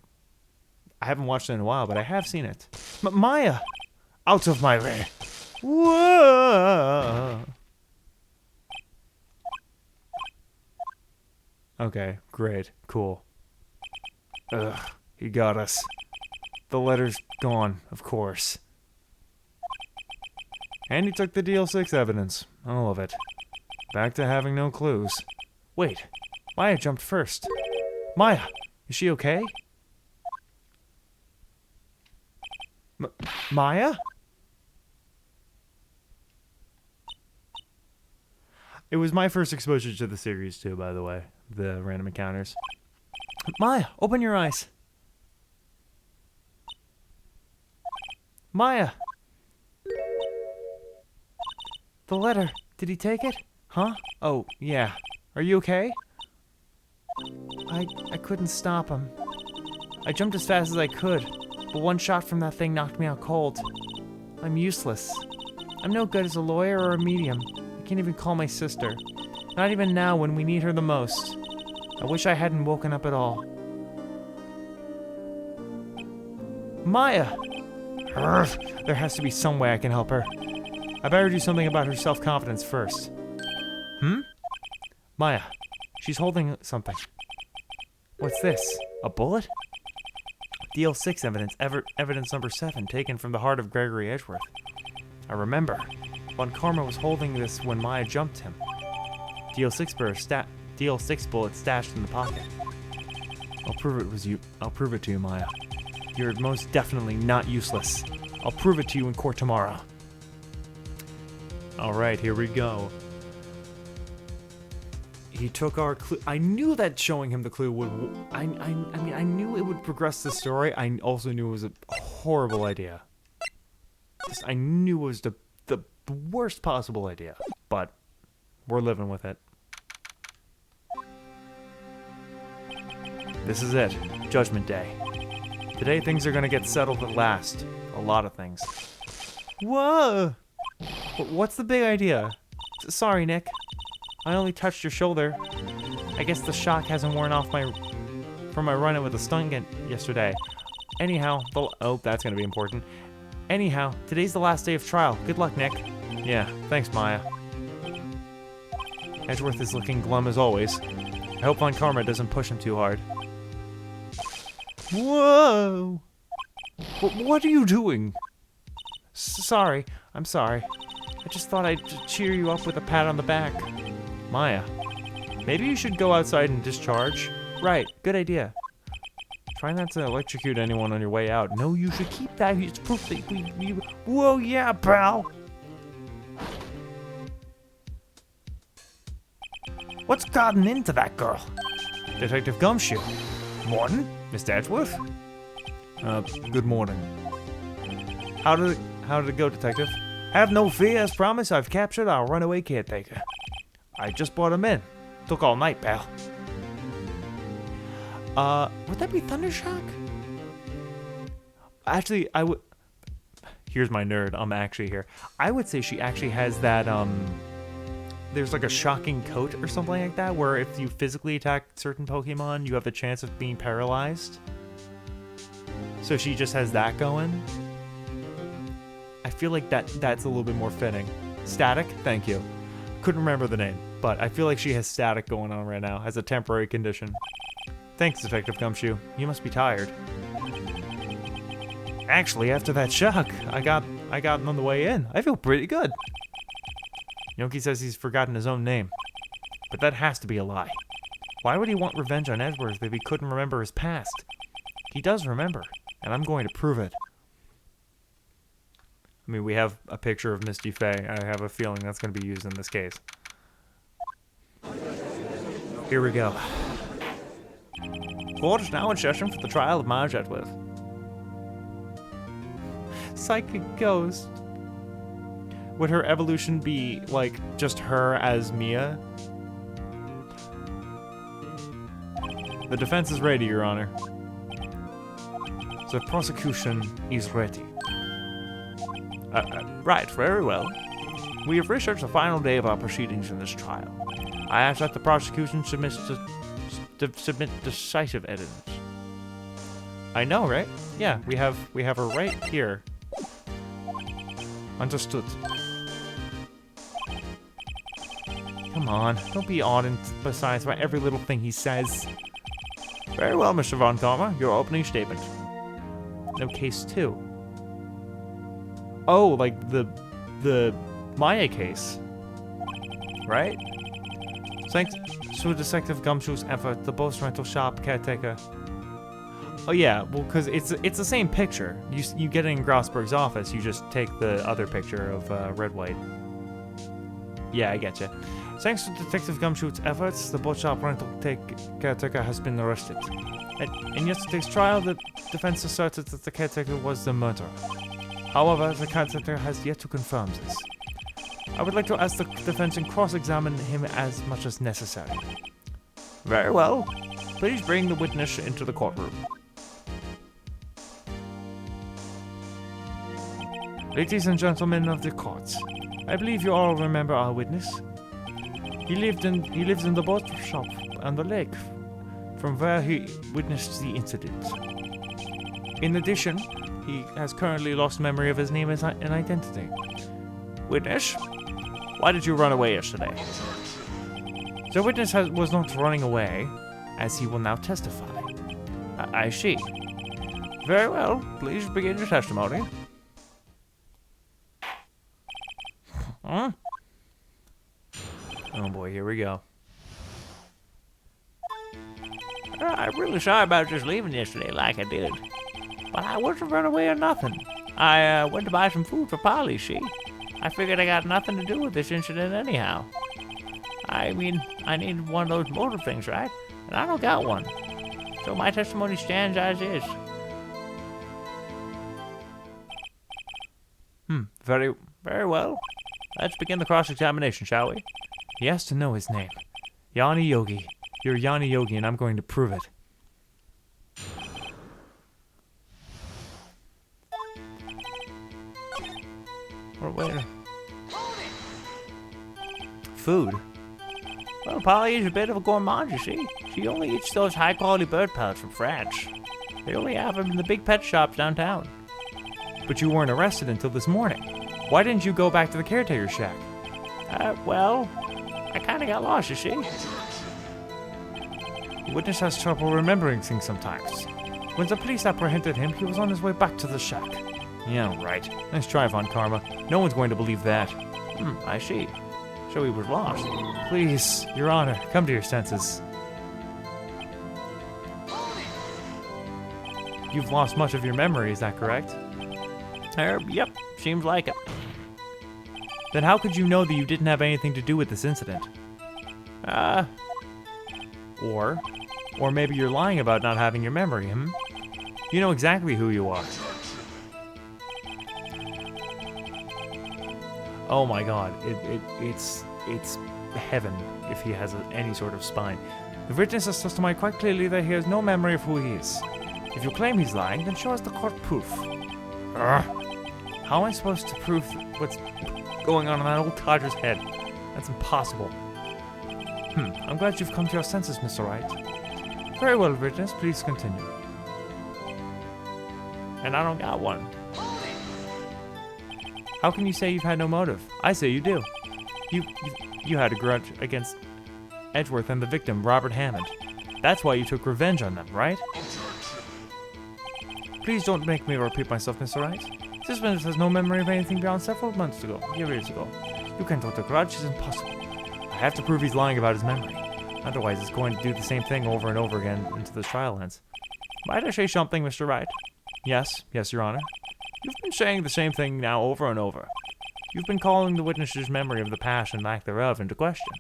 I haven't watched it in a while, but I have seen it. Maya! Out of my way. Whoa! Okay, great. Cool. Ugh, he got us. The letter's gone, of course. And he took the DL6 evidence. All of it. Back to having no clues. Wait, Maya jumped first. Maya, is she okay? Maya? It was my first exposure to the series too, by the way. The random encounters. Maya, open your eyes. Maya! The letter. Did he take it? Huh? Oh, yeah. Are you okay? I couldn't stop him. I jumped as fast as I could, but one shot from that thing knocked me out cold. I'm useless. I'm no good as a lawyer or a medium. I can't even call my sister. Not even now when we need her the most. I wish I hadn't woken up at all. Maya! There has to be some way I can help her. I better do something about her self-confidence first. Maya, she's holding something. What's this? A bullet? DL6 evidence, evidence number 7, taken from the heart of Gregory Edgeworth. I remember. Von Karma was holding this when Maya jumped him. DL6 bullet stashed in the pocket. I'll prove it was you. I'll prove it to you, Maya. You're most definitely not useless. I'll prove it to you in court tomorrow. Alright, here we go. he took our clue. I knew that showing him the clue would. I mean, I knew it would progress the story. I also knew it was a horrible idea. I knew it was the worst possible idea, but we're living with it. This is it. Judgment Day. Today things are gonna get settled at last. A lot of things. Whoa! What's the big idea? Sorry, Nick. I only touched your shoulder. I guess the shock hasn't worn off from my run-in with the stunt yesterday. Anyhow, oh, that's gonna be important. Anyhow, today's the last day of trial. Good luck, Nick. Yeah, thanks, Maya. Edgeworth is looking glum as always. I hope Von Karma doesn't push him too hard. Whoa! What are you doing? Sorry, I'm sorry. I just thought I'd cheer you up with a pat on the back. Maya, maybe you should go outside and discharge. Right, good idea. Try not to electrocute anyone on your way out. No, you should keep that. It's proof that we... Whoa, yeah, pal! What's gotten into that girl? Detective Gumshoe. Morning, Mr. Edgeworth. Good morning. How did it go, Detective? Have no fear, as promised, I've captured our runaway caretaker. I just brought him in. Took all night, pal. Would that be Thundershock? Actually, I would... Here's my nerd, I'm actually here. I would say she actually has that, there's like a shocking coat or something like that, where if you physically attack certain Pokemon, you have the chance of being paralyzed. So she just has that going. I feel like that's a little bit more fitting. Static? Thank you. Couldn't remember the name, but I feel like she has static going on right now as a temporary condition. Thanks, Detective Gumshoe. You must be tired. Actually, after that shock I got on the way in, I feel pretty good. Yoki says he's forgotten his own name, but that has to be a lie. Why would he want revenge on Edgeworth if he couldn't remember his past? He does remember, and I'm going to prove it. I mean, we have a picture of Misty Faye. I have a feeling that's going to be used in this case. Here we go. Court is now in session for the trial of Marge Edgeworth. Psychic Ghost. Would her evolution be, like, just her as Mia? The defense is ready, Your Honor. The prosecution is ready. Right, very well. We have researched the final day of our proceedings in this trial. I ask that the prosecution submit decisive evidence. I know, right? Yeah, we have her right here. Understood. Come on, don't be odd and precise about every little thing he says. Very well, Mr. Von Karma, your opening statement. No case 2. Oh, like the Maya case, right? Thanks to Detective Gumshoe's effort, the Boat's rental shop caretaker. Oh yeah, well, because it's the same picture. You get it in Grossberg's office. You just take the other picture of Red White. Yeah, I get you. Thanks to Detective Gumshoe's efforts, the boat shop rental caretaker has been arrested. In yesterday's trial, the defense asserted that the caretaker was the murderer. However, the caretaker has yet to confirm this. I would like to ask the defense and cross-examine him as much as necessary. Very well. Please bring the witness into the courtroom. Ladies and gentlemen of the court, I believe you all remember our witness. He lives in the boat shop on the lake, from where he witnessed the incident. In addition, he has currently lost memory of his name and identity. Witness, why did you run away yesterday? The witness was not running away, as he will now testify. I see. Very well, please begin your testimony. Huh? Oh boy, here we go. I'm really sorry about just leaving yesterday like I did. But I wasn't running away or nothing. I went to buy some food for Polly, see? I figured I got nothing to do with this incident anyhow. I mean, I need one of those motive things, right? And I don't got one. So my testimony stands as is. Very, very well. Let's begin the cross-examination, shall we? He has to know his name. Yanni Yogi. You're Yanni Yogi, and I'm going to prove it. Or wait. Food? Well, Polly is a bit of a gourmand, you see. She only eats those high-quality bird pellets from France. They only have them in the big pet shops downtown. But you weren't arrested until this morning. Why didn't you go back to the caretaker's shack? Well, I kind of got lost, you see. The witness has trouble remembering things sometimes. When the police apprehended him, he was on his way back to the shack. Yeah, right. Nice try, Von Karma. No one's going to believe that. I see. So he was lost. Please, Your Honor, come to your senses. You've lost much of your memory, is that correct? Yep, seems like it. Then how could you know that you didn't have anything to do with this incident? Or maybe you're lying about not having your memory, You know exactly who you are. Oh my god, it's heaven if he has any sort of spine. The witness has testified quite clearly that he has no memory of who he is. If you claim he's lying, then show us the court proof. How am I supposed to prove what's going on in that old codger's head? That's impossible. I'm glad you've come to your senses, Mr. Wright. Very well, witness, please continue. And I don't got one. How can you say you've had no motive? I say you do. You had a grudge against Edgeworth and the victim, Robert Hammond. That's why you took revenge on them, right? Please don't make me repeat myself, Mr. Wright. This witness has no memory of anything beyond several months ago, years ago. You can't hold a grudge, it's impossible. I have to prove he's lying about his memory. Otherwise, it's going to do the same thing over and over again until this trial ends. Might I say something, Mr. Wright? Yes, Your Honor. You've been saying the same thing now over and over. You've been calling the witness's memory of the past and lack thereof into question.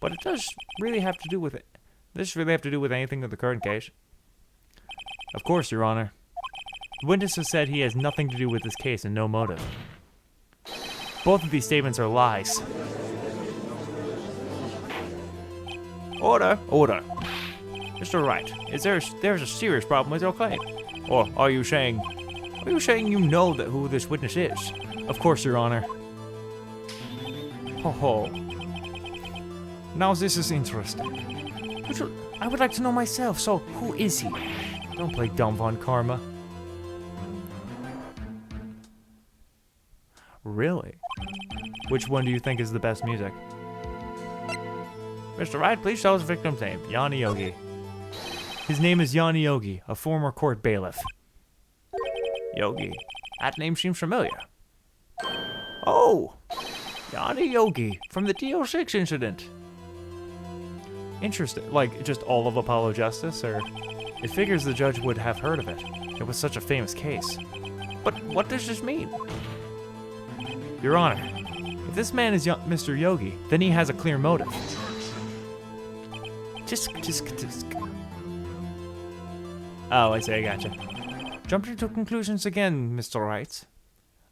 But it does really have to do with it. Does this really have to do with anything with the current case? Of course, Your Honor. The witness has said he has nothing to do with this case and no motive. Both of these statements are lies. Order. Mr. Wright, there's a serious problem with your claim? Or are you saying you know that who this witness is? Of course, Your Honor. Ho. Now this is interesting. I would like to know myself, so who is he? Don't play dumb, Von Karma. Really? Which one do you think is the best music? Mr. Wright, please tell us the victim's name. Yanni Yogi. His name is Yanni Yogi, a former court bailiff. Yogi. That name seems familiar. Oh! Yanni Yogi, from the DO6 incident. Interesting. Like, just all of Apollo Justice, or? It figures the judge would have heard of it. It was such a famous case. But what does this mean? Your Honor, if this man is Mr. Yogi, then he has a clear motive. Tisk. Oh, I see, I gotcha. Jumping to conclusions again, Mr. Wright.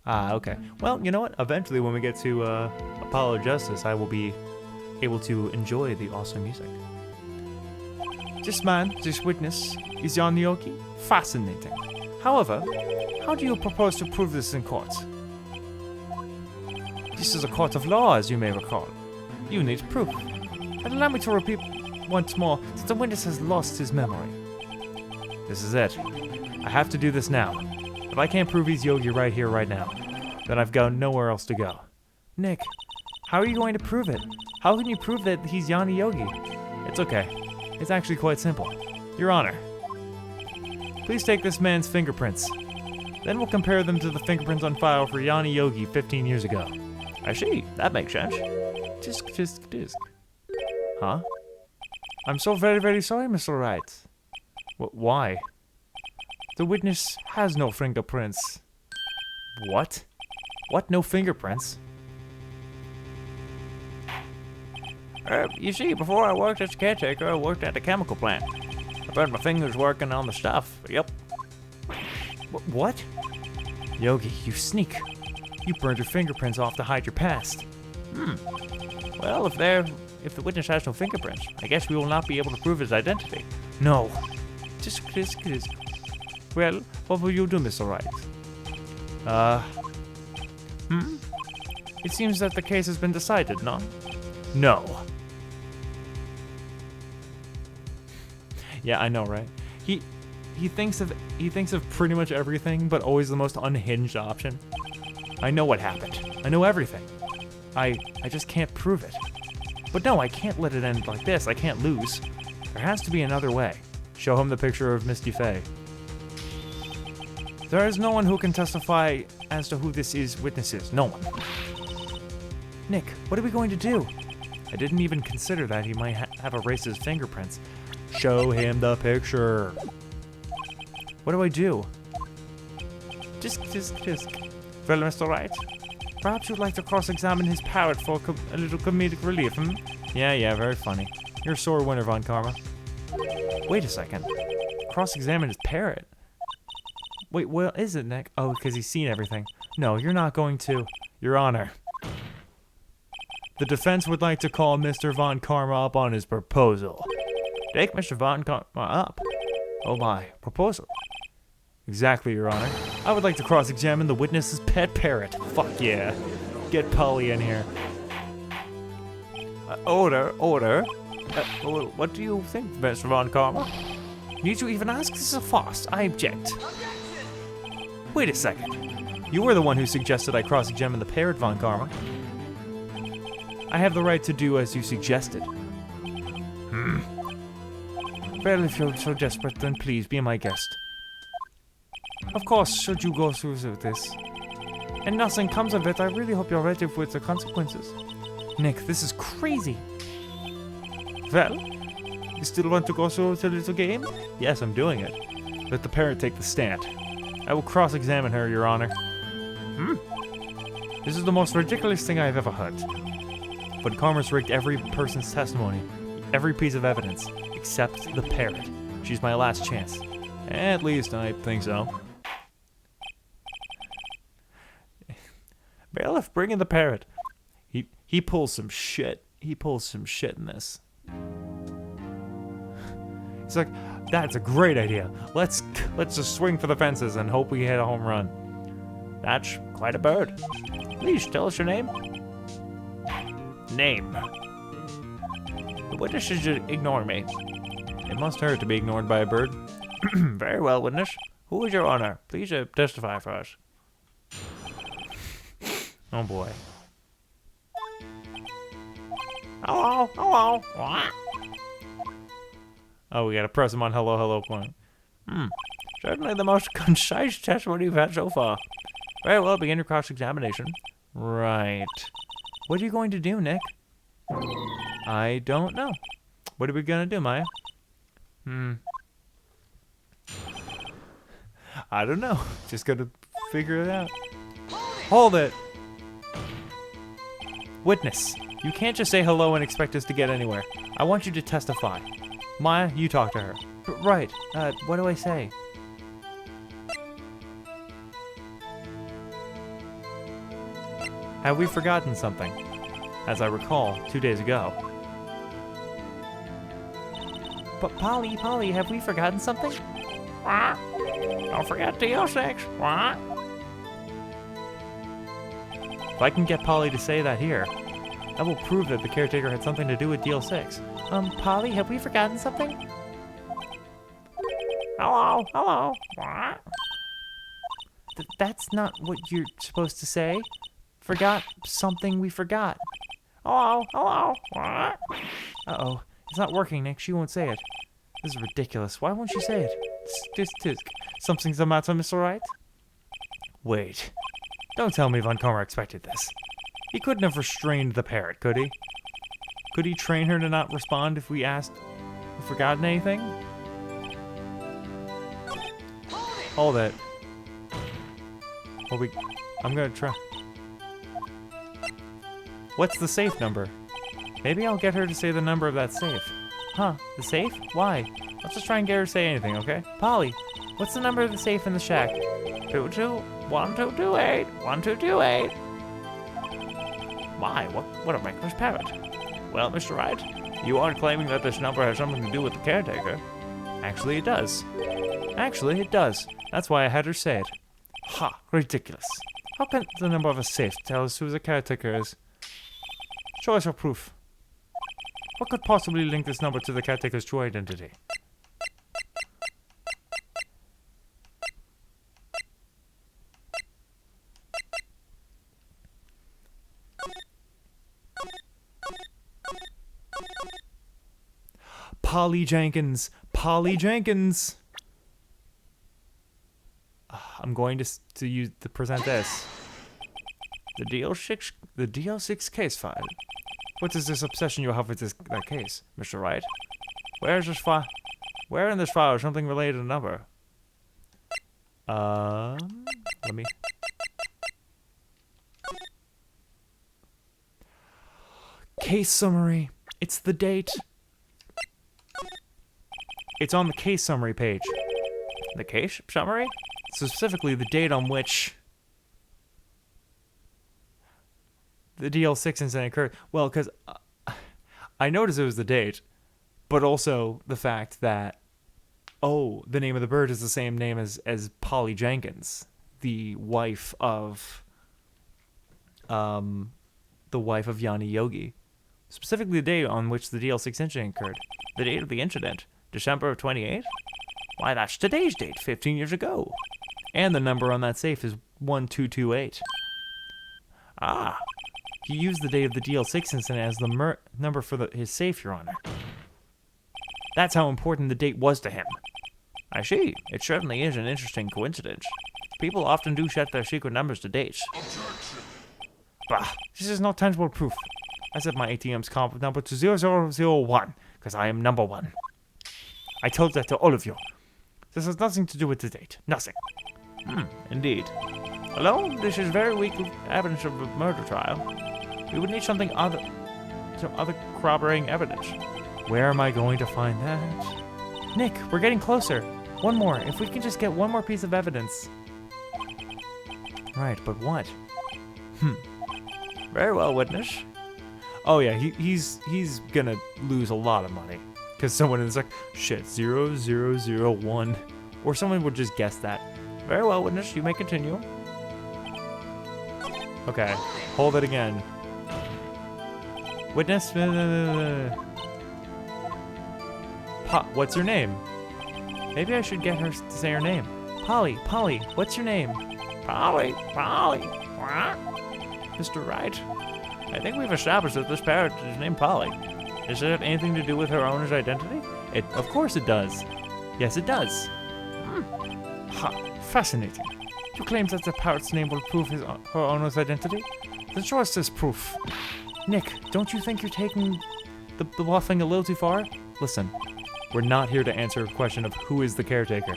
Okay. Well, you know what? Eventually, when we get to Apollo Justice, I will be able to enjoy the awesome music. This witness, is Yanni Yogi? Fascinating. However, how do you propose to prove this in court? This is a court of law, as you may recall. You need proof. And allow me to repeat once more that the witness has lost his memory. This is it. I have to do this now. If I can't prove he's Yogi right here, right now, then I've got nowhere else to go. Nick, how are you going to prove it? How can you prove that he's Yanni Yogi? It's okay. It's actually quite simple. Your Honor, please take this man's fingerprints. Then we'll compare them to the fingerprints on file for Yanni Yogi 15 years ago. I see. That makes sense. Tisk. Huh? I'm so very, very sorry, Mr. Wright. Why? The witness has no fingerprints. What? What? No fingerprints? You see, before I worked as a caretaker, I worked at a chemical plant. I burned my fingers working on the stuff. Yep. What? Yogi, you sneak. You burned your fingerprints off to hide your past. Well, if the witness has no fingerprints, I guess we will not be able to prove his identity. No. Just. Well, what will you do, Mr. Wright? It seems that the case has been decided, no? No. Yeah, I know, right? He thinks of pretty much everything, but always the most unhinged option. I know what happened. I know everything. I just can't prove it. But no, I can't let it end like this. I can't lose. There has to be another way. Show him the picture of Misty Faye. There is no one who can testify as to who this witness is. No one. Nick, what are we going to do? I didn't even consider that he might have erased his fingerprints. Show him the picture. What do I do? Just. Well, Mr. Wright, perhaps you'd like to cross-examine his parrot for a little comedic relief, Yeah, very funny. You're a sore winner, Von Karma. Wait a second. Cross-examine his parrot? Wait, what is it, Nick? Oh, because he's seen everything. No, you're not going to. Your Honor. The defense would like to call Mr. Von Karma up on his proposal. Take Mr. Von Karma up. Oh my, proposal. Exactly, Your Honor. I would like to cross-examine the witness's pet parrot. Fuck yeah. Get Polly in here. Order. What do you think, Mr. Von Karma? Need you even ask? This is a farce. I object. Wait a second. You were the one who suggested I cross-examine the parrot, Von Karma. I have the right to do as you suggested. Well, if you're so desperate, then please be my guest. Of course, should you go through with this, and nothing comes of it, I really hope you're ready with the consequences. Nick, this is crazy. Well, you still want to go through with the little game? Yes, I'm doing it. Let the parrot take the stand. I will cross-examine her, Your Honor. This is the most ridiculous thing I've ever heard. But Karma's rigged every person's testimony, every piece of evidence, except the parrot. She's my last chance. At least I think so. Bailiff, bring in the parrot. He pulls some shit. He pulls some shit in this. He's like, that's a great idea. Let's just swing for the fences and hope we hit a home run. That's quite a bird. Please tell us your name. Name. The witness should ignore me. It must hurt to be ignored by a bird. Very well, witness. Who is your honor? Please testify for us. Oh boy. Hello. What? Oh, we gotta press him on hello point. Certainly the most concise testimony you've had so far. Very well, begin your cross-examination. Right. What are you going to do, Nick? I don't know. What are we gonna do, Maya? I don't know. Just gotta figure it out. Hold it! Witness, you can't just say hello and expect us to get anywhere. I want you to testify. Maya, you talk to her. Right. What do I say? Have we forgotten something? As I recall, 2 days ago. But Polly, have we forgotten something? What? Don't forget DO6. What? If I can get Polly to say that here, I will prove that the caretaker had something to do with Deal 6. Polly, have we forgotten something? Hello. What? That's not what you're supposed to say. Forgot something we forgot. Hello. What? Uh-oh. It's not working, Nick. She won't say it. This is ridiculous. Why won't she say it? Tisk. Something's the matter, Mr. Wright? Wait. Don't tell me Von Karma expected this. He couldn't have restrained the parrot, could he? Could he train her to not respond if we asked if we forgotten anything? Hold it. Well, I'm gonna try. What's the safe number? Maybe I'll get her to say the number of that safe. Huh, the safe? Why? Let's just try and get her to say anything, okay? Polly, what's the number of the safe in the shack? 221228. My, what a reckless parrot. Well, Mr. Wright, you are claiming that this number has something to do with the caretaker. Actually, it does. Actually, it does. That's why I had her say it. Ha, ridiculous. How can the number of a safe tell us who the caretaker is? Show us your proof. What could possibly link this number to the caretaker's true identity? Polly Jenkins! Polly Jenkins! I'm going to present this. The DL6 case file. What is this obsession you have with that case, Mr. Wright? Where is this file? Where in this file is something related to the number? Let me. Case summary. It's the date. It's on the case summary page. The case summary? Specifically, the date on which the DL6 incident occurred. Well, because I noticed it was the date, but also the fact that, the name of the bird is the same name as Polly Jenkins, the wife of Yanni Yogi. Specifically, the date on which the DL6 incident occurred. The date of the incident? December of 28? Why, that's today's date, 15 years ago. And the number on that safe is 1228. Ah. He used the date of the DL6 incident as the number for his safe, Your Honor. That's how important the date was to him. I see. It certainly is an interesting coincidence. People often do set their secret numbers to dates. Bah, this is not tangible proof. I set my ATM's comp number to 0001, because I am number one. I told that to all of you. This has nothing to do with the date. Nothing. Indeed. Alone, this is very weak evidence of a murder trial. We would need some other corroborating evidence. Where am I going to find that? Nick, we're getting closer. One more. If we can just get one more piece of evidence. Right, but what? Very well, witness. Oh yeah, he's gonna lose a lot of money. Because someone is like, shit, 0001. Or someone would just guess that. Very well, witness. You may continue. Okay, hold it again. Witness? What's her name? Maybe I should get her to say her name. Polly, what's your name? Polly. What? Mr. Wright, I think we've established that this parrot is named Polly. Does it have anything to do with her owner's identity? Of course it does. Yes, it does. Fascinating. You claim that the parrot's name will prove her owner's identity? Then show us this proof. Nick, don't you think you're taking the bluffing a little too far? Listen, we're not here to answer a question of who is the caretaker.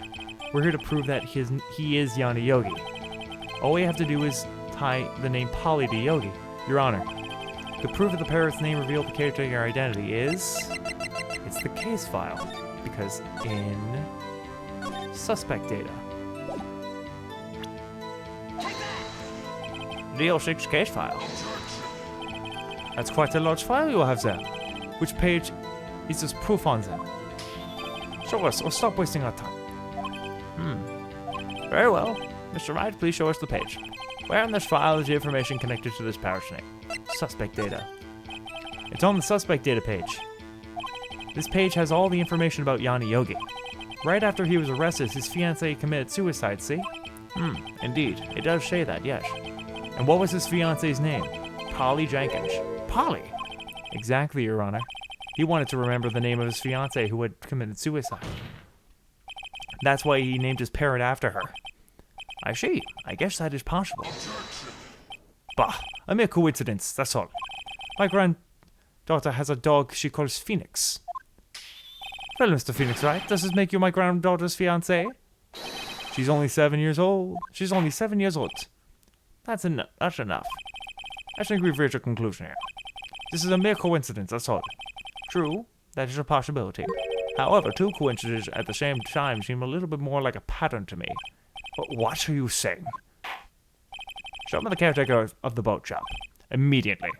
We're here to prove that he is Yanni Yogi. All we have to do is tie the name Polly to Yogi. Your Honor, the proof of the parrot's name revealed the caretaker identity is... It's the case file. Because in... suspect data. DL6 case file. That's quite a large file you have there. Which page is this proof on then? Show us, or stop wasting our time. Very well. Mr. Wright, please show us the page. Where in this file is the information connected to this parrot's name? Suspect data. It's on the suspect data page. This page has all the information about Yanni Yogi. Right after he was arrested, his fiancée committed suicide, see? Indeed. It does say that, yes. And what was his fiancée's name? Polly Jenkins. Polly? Exactly, Your Honor. He wanted to remember the name of his fiancée who had committed suicide. That's why he named his parrot after her. I see. I guess that is possible. Bah, a mere coincidence, that's all. My granddaughter has a dog she calls Phoenix. Well, Mr. Phoenix, right? Does this make you my granddaughter's fiancé? She's only 7 years old. She's only 7 years old. That's enough. I think we've reached a conclusion here. This is a mere coincidence, that's all. True, that is a possibility. However, two coincidences at the same time seem a little bit more like a pattern to me. What are you saying? Show me the caretaker of the boat shop. Immediately.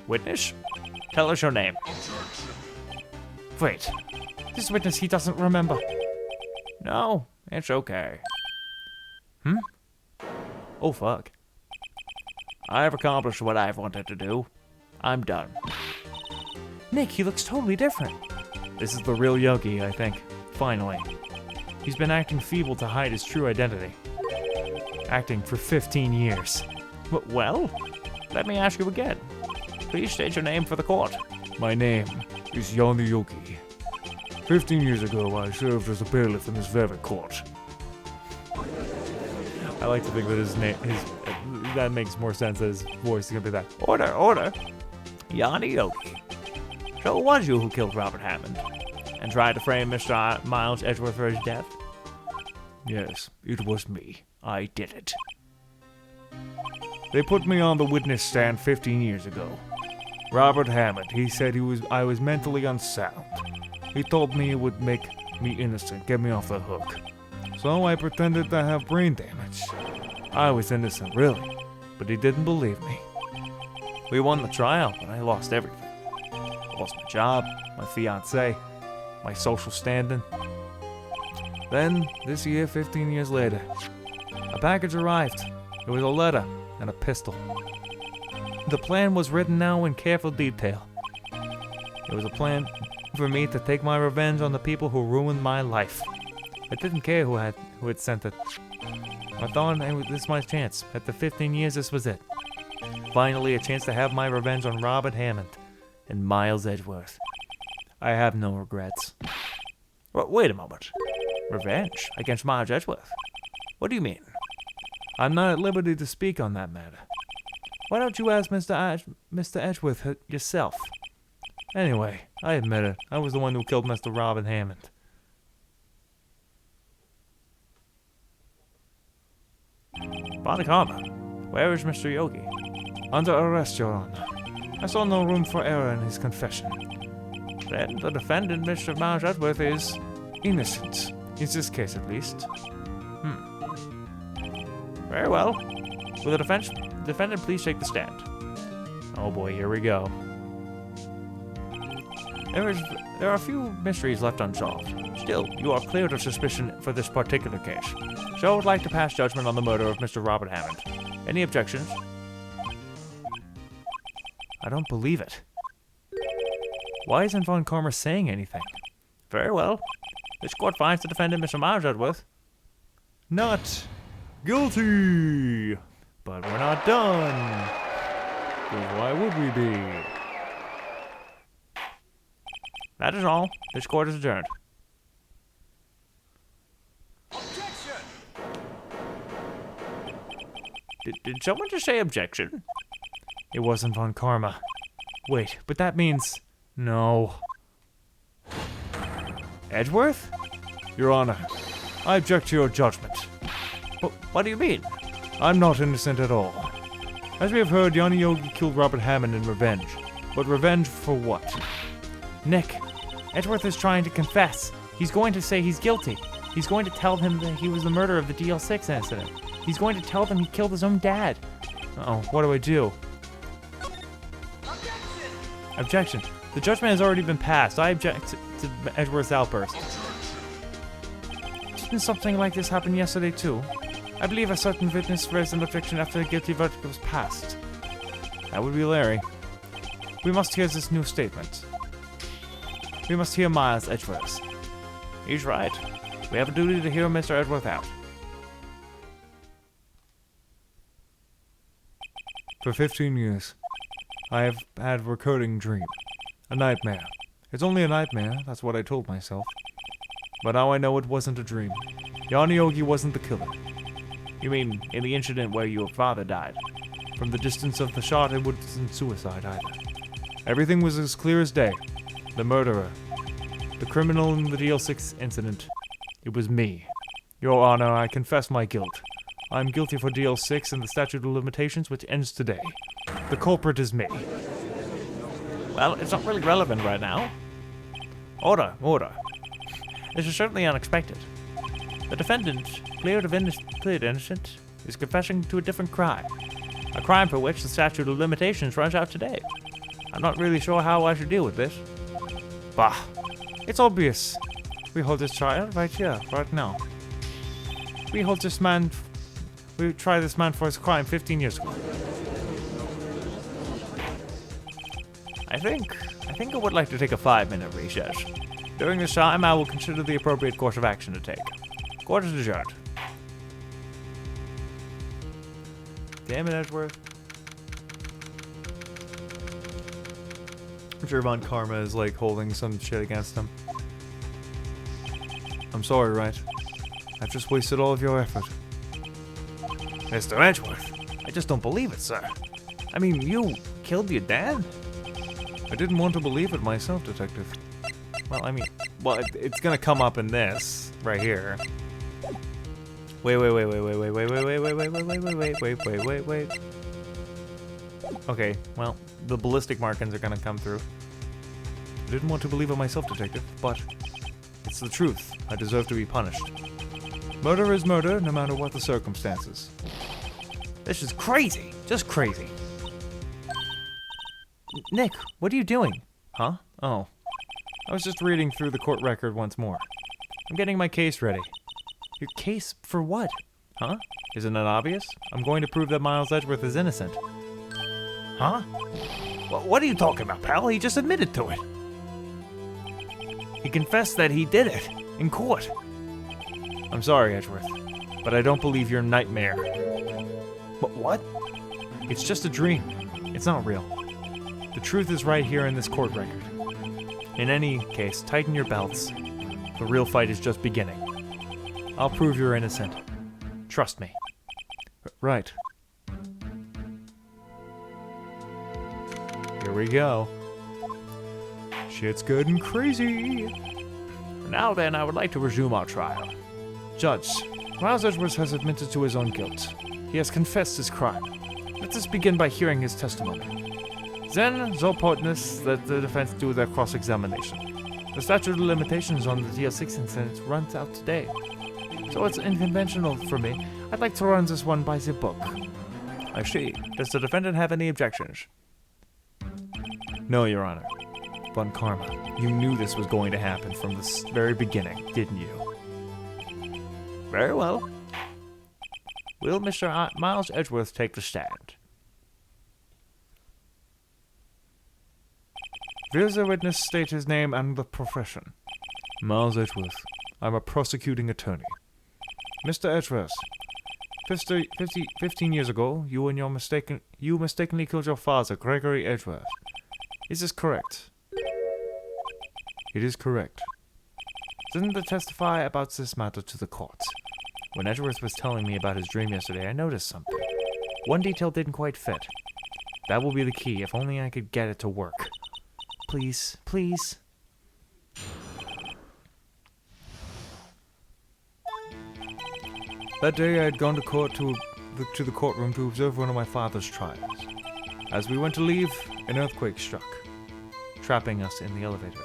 Witness? Tell us your name. Wait. This witness, he doesn't remember. No, it's okay. Oh, fuck. I've accomplished what I've wanted to do. I'm done. Nick, he looks totally different. This is the real Yogi, I think. Finally. He's been acting feeble to hide his true identity. Acting for 15 years. Well, let me ask you again. Please state your name for the court. My name is Yanni Yogi. 15 years ago, I served as a bailiff in this very court. I like to think that his name, that makes more sense that his voice is gonna be that. Order. Yanni Yogi. So it was you who killed Robert Hammond and tried to frame Mr. Miles Edgeworth for his death? Yes, it was me. I did it. They put me on the witness stand 15 years ago. Robert Hammond, he said I was mentally unsound. He told me it would make me innocent, get me off the hook. So I pretended to have brain damage. I was innocent, really, but he didn't believe me. We won the trial, but I lost everything. I lost my job, my fiancée, my social standing. Then, this year, 15 years later, a package arrived. It was a letter and a pistol. The plan was written now in careful detail. It was a plan for me to take my revenge on the people who ruined my life. I didn't care who had sent it. I thought this was my chance. After 15 years, this was it. Finally, a chance to have my revenge on Robert Hammond and Miles Edgeworth. I have no regrets. Wait a moment. Revenge against Miles Edgeworth? What do you mean? I'm not at liberty to speak on that matter. Why don't you ask Mr. Edgeworth yourself? Anyway, I admit it. I was the one who killed Mr. Robert Hammond. Karma, where is Mr. Yogi? Under arrest, Your Honor. I saw no room for error in his confession. Then the defendant, Mr. Miles Edgeworth, is innocent. In this case, at least. Very well. Will the defendant please take the stand? Oh boy, here we go. There are a few mysteries left unsolved. Still, you are cleared of suspicion for this particular case. So I would like to pass judgment on the murder of Mr. Robert Hammond. Any objections? I don't believe it. Why isn't Von Karma saying anything? Very well. This court finds the defendant, Mr. Miles Edgeworth, not guilty. But we're not done. 'Cause why would we be? That is all. This court is adjourned. Did someone just say objection? It wasn't Von Karma. Wait, but that means... No. Edgeworth? Your Honor, I object to your judgment. But what do you mean? I'm not innocent at all. As we have heard, Yanni Yogi killed Robert Hammond in revenge. But revenge for what? Nick, Edgeworth is trying to confess. He's going to say he's guilty. He's going to tell him that he was the murderer of the DL6 incident. He's going to tell them he killed his own dad. Uh-oh, what do I do? Objection. The judgment has already been passed. I object to Edgeworth's outburst. Didn't something like this happen yesterday too? I believe a certain witness raised an objection after the guilty verdict was passed. That would be Larry. We must hear this new statement. We must hear Miles Edgeworth. He's right. We have a duty to hear Mr. Edgeworth out. For 15 years, I have had a recurring dream. A nightmare. It's only a nightmare, that's what I told myself. But now I know it wasn't a dream. Yanni Yogi wasn't the killer. You mean in the incident where your father died? From the distance of the shot, it wasn't suicide either. Everything was as clear as day. The murderer. The criminal in the DL6 incident. It was me. Your Honor, I confess my guilt. I'm guilty for DL6 and the statute of limitations, which ends today. The culprit is me. Well, it's not really relevant right now. Order, order. This is certainly unexpected. The defendant, cleared innocent, is confessing to a different crime. A crime for which the statute of limitations runs out today. I'm not really sure how I should deal with this. Bah, it's obvious. We hold this trial right here, right now. We tried this man for his crime 15 years ago. I think I would like to take a 5-minute recess. During this time, I will consider the appropriate course of action to take. Court is adjourned. Damn it, Edgeworth. I'm sure Von Karma is like holding some shit against him. I'm sorry, Wright. I've just wasted all of your effort. Mr. Edgeworth, I just don't believe it, sir. I mean, you killed your dad? I didn't want to believe it myself, Detective. Well, I mean, it's gonna come up in this right here. Wait. Okay, well, the ballistic markings are gonna come through. I didn't want to believe it myself, Detective, but it's the truth. I deserve to be punished. Murder is murder, no matter what the circumstances. This is crazy. Just crazy. Nick, what are you doing? Huh? Oh. I was just reading through the court record once more. I'm getting my case ready. Your case for what? Huh? Isn't it obvious? I'm going to prove that Miles Edgeworth is innocent. Huh? What are you talking about, pal? He just admitted to it. He confessed that he did it in court. I'm sorry, Edgeworth, but I don't believe your nightmare. But what? It's just a dream. It's not real. The truth is right here in this court record. In any case, tighten your belts. The real fight is just beginning. I'll prove you're innocent. Trust me. Right. Here we go. Shit's good and crazy. Now then, I would like to resume our trial. Judge, Miles Edgeworth has admitted to his own guilt. He has confessed his crime. Let us begin by hearing his testimony. Then, so important that the defense do their cross-examination. The statute of limitations on the DL6 incident runs out today. So it's unconventional for me. I'd like to run this one by the book. I see. Does the defendant have any objections? No, Your Honor. Von Karma, you knew this was going to happen from the very beginning, didn't you? Very well. Will Mr. Miles Edgeworth take the stand? Will the witness state his name and the profession? Miles Edgeworth. I'm a prosecuting attorney. Mr. Edgeworth, 15 years ago, you mistakenly killed your father, Gregory Edgeworth. Is this correct? It is correct. Didn't testify about this matter to the court. When Edgeworth was telling me about his dream yesterday, I noticed something. One detail didn't quite fit. That will be the key, if only I could get it to work. Please, please. That day I had gone to the courtroom to observe one of my father's trials. As we went to leave, an earthquake struck, trapping us in the elevator.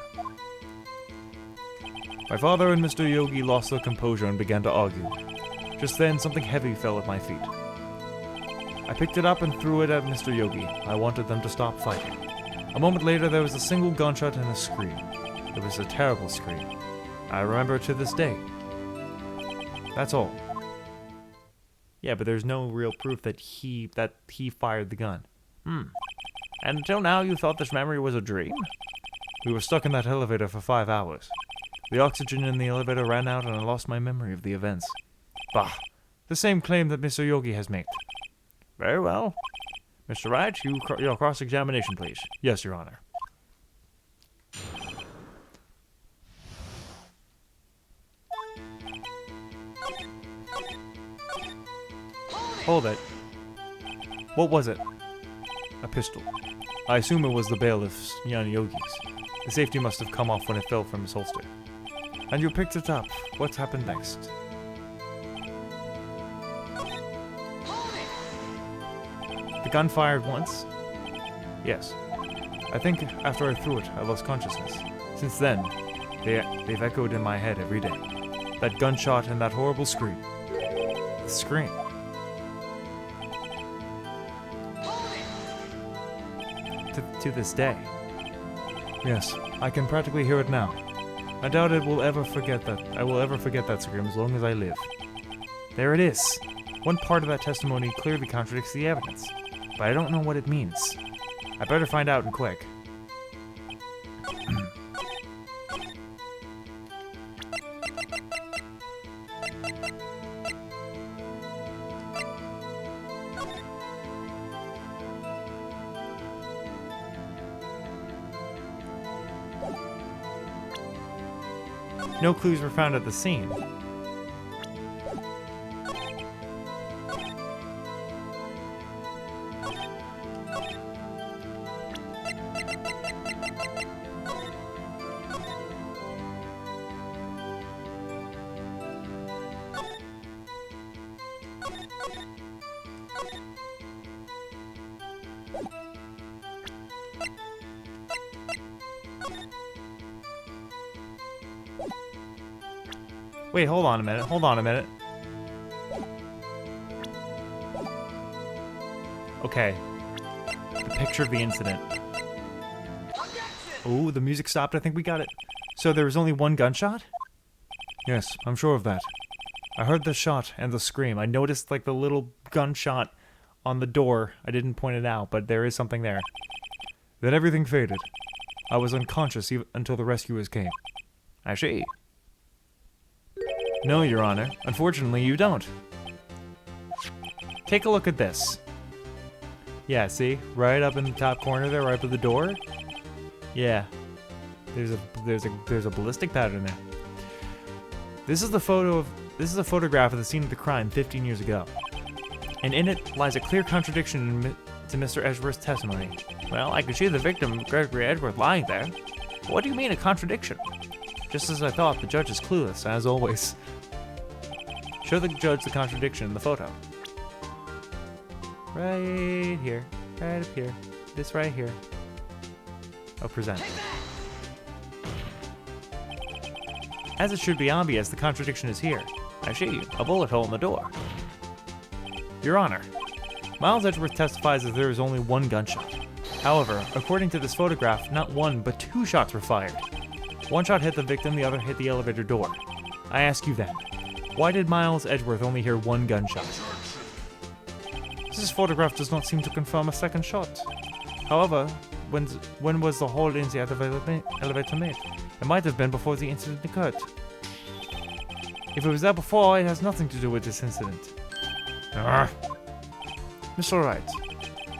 My father and Mr. Yogi lost their composure and began to argue. Just then, something heavy fell at my feet. I picked it up and threw it at Mr. Yogi. I wanted them to stop fighting. A moment later, there was a single gunshot and a scream. It was a terrible scream. I remember it to this day. That's all. Yeah, but there's no real proof that he fired the gun. And until now, you thought this memory was a dream? We were stuck in that elevator for 5 hours. The oxygen in the elevator ran out and I lost my memory of the events. Bah! The same claim that Mr. Yogi has made. Very well. Mr. Wright, your cross-examination, please. Yes, Your Honor. Hold it. What was it? A pistol. I assume it was the bailiff's, Yogi's. The safety must have come off when it fell from his holster. And you picked it up. What's happened next? gun fired once? Yes. I think after I threw it, I lost consciousness. Since then, they've echoed in my head every day. That gunshot and that horrible scream. The scream. To this day. Yes, I can practically hear it now. I doubt I will ever forget that scream as long as I live. There it is. One part of that testimony clearly contradicts the evidence, but I don't know what it means. I better find out and quick. No clues were found at the scene. Wait, hold on a minute. Okay. The picture of the incident. Oh, the music stopped. I think we got it. So there was only one gunshot? Yes, I'm sure of that. I heard the shot and the scream. I noticed like the little gunshot on the door. I didn't point it out, but there is something there. Then everything faded. I was unconscious until the rescuers came. I see. No, Your Honor. Unfortunately, you don't. Take a look at this. Yeah, see? Right up in the top corner there, right by the door? Yeah. There's a ballistic pattern there. This is a photograph of the scene of the crime 15 years ago. And in it lies a clear contradiction to Mr. Edgeworth's testimony. Well, I could see the victim, Gregory Edgeworth, lying there. What do you mean, a contradiction? Just as I thought, the judge is clueless, as always. Show the judge the contradiction in the photo. Right here. Right up here. This right here. Oh, present. As it should be obvious, the contradiction is here. I see, a bullet hole in the door. Your Honor, Miles Edgeworth testifies that there is only one gunshot. However, according to this photograph, not one, but two shots were fired. One shot hit the victim, the other hit the elevator door. I ask you then, why did Miles Edgeworth only hear one gunshot? This photograph does not seem to confirm a second shot. However, when was the hole in the elevator made? It might have been before the incident occurred. If it was there before, it has nothing to do with this incident. Mr. Wright,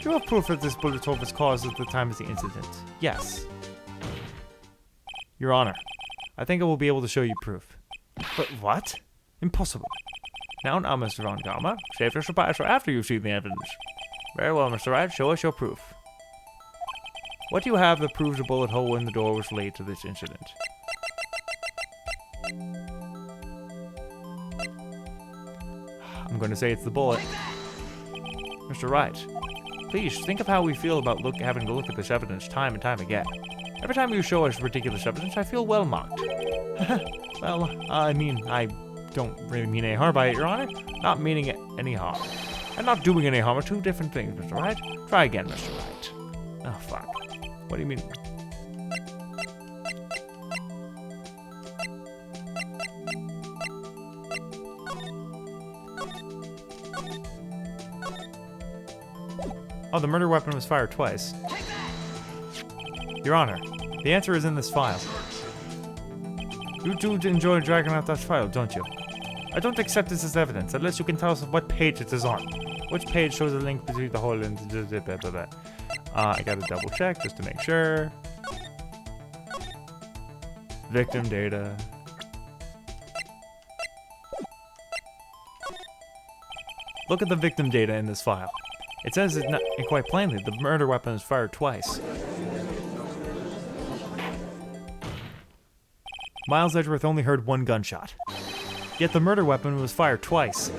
do you have proof that this bullet hole was caused at the time of the incident? Yes. Your Honor, I think I will be able to show you proof. But what? Impossible. Now, Mr. Von Karma, save your surprise for after you've seen the evidence. Very well, Mr. Wright, show us your proof. What do you have that proves a bullet hole in the door was related to this incident? I'm going to say it's the bullet. Mr. Wright, please think of how we feel about having to look at this evidence time and time again. Every time you show us ridiculous evidence, I feel well mocked. Well, I mean, I don't really mean any harm by it, Your Honor. Not meaning any harm. And not doing any harm are two different things, Mr. Wright. Try again, Mr. Wright. Oh, fuck. What do you mean? Oh, the murder weapon was fired twice. Your Honor, the answer is in this file. You do enjoy dragging out that file, don't you? I don't accept this as evidence unless you can tell us what page it is on. Which page shows a link between the whole and blah, blah, blah. I gotta double check just to make sure. Victim data. Look at the victim data in this file. It says it quite plainly, the murder weapon was fired twice. Miles Edgeworth only heard one gunshot. Yet the murder weapon was fired twice.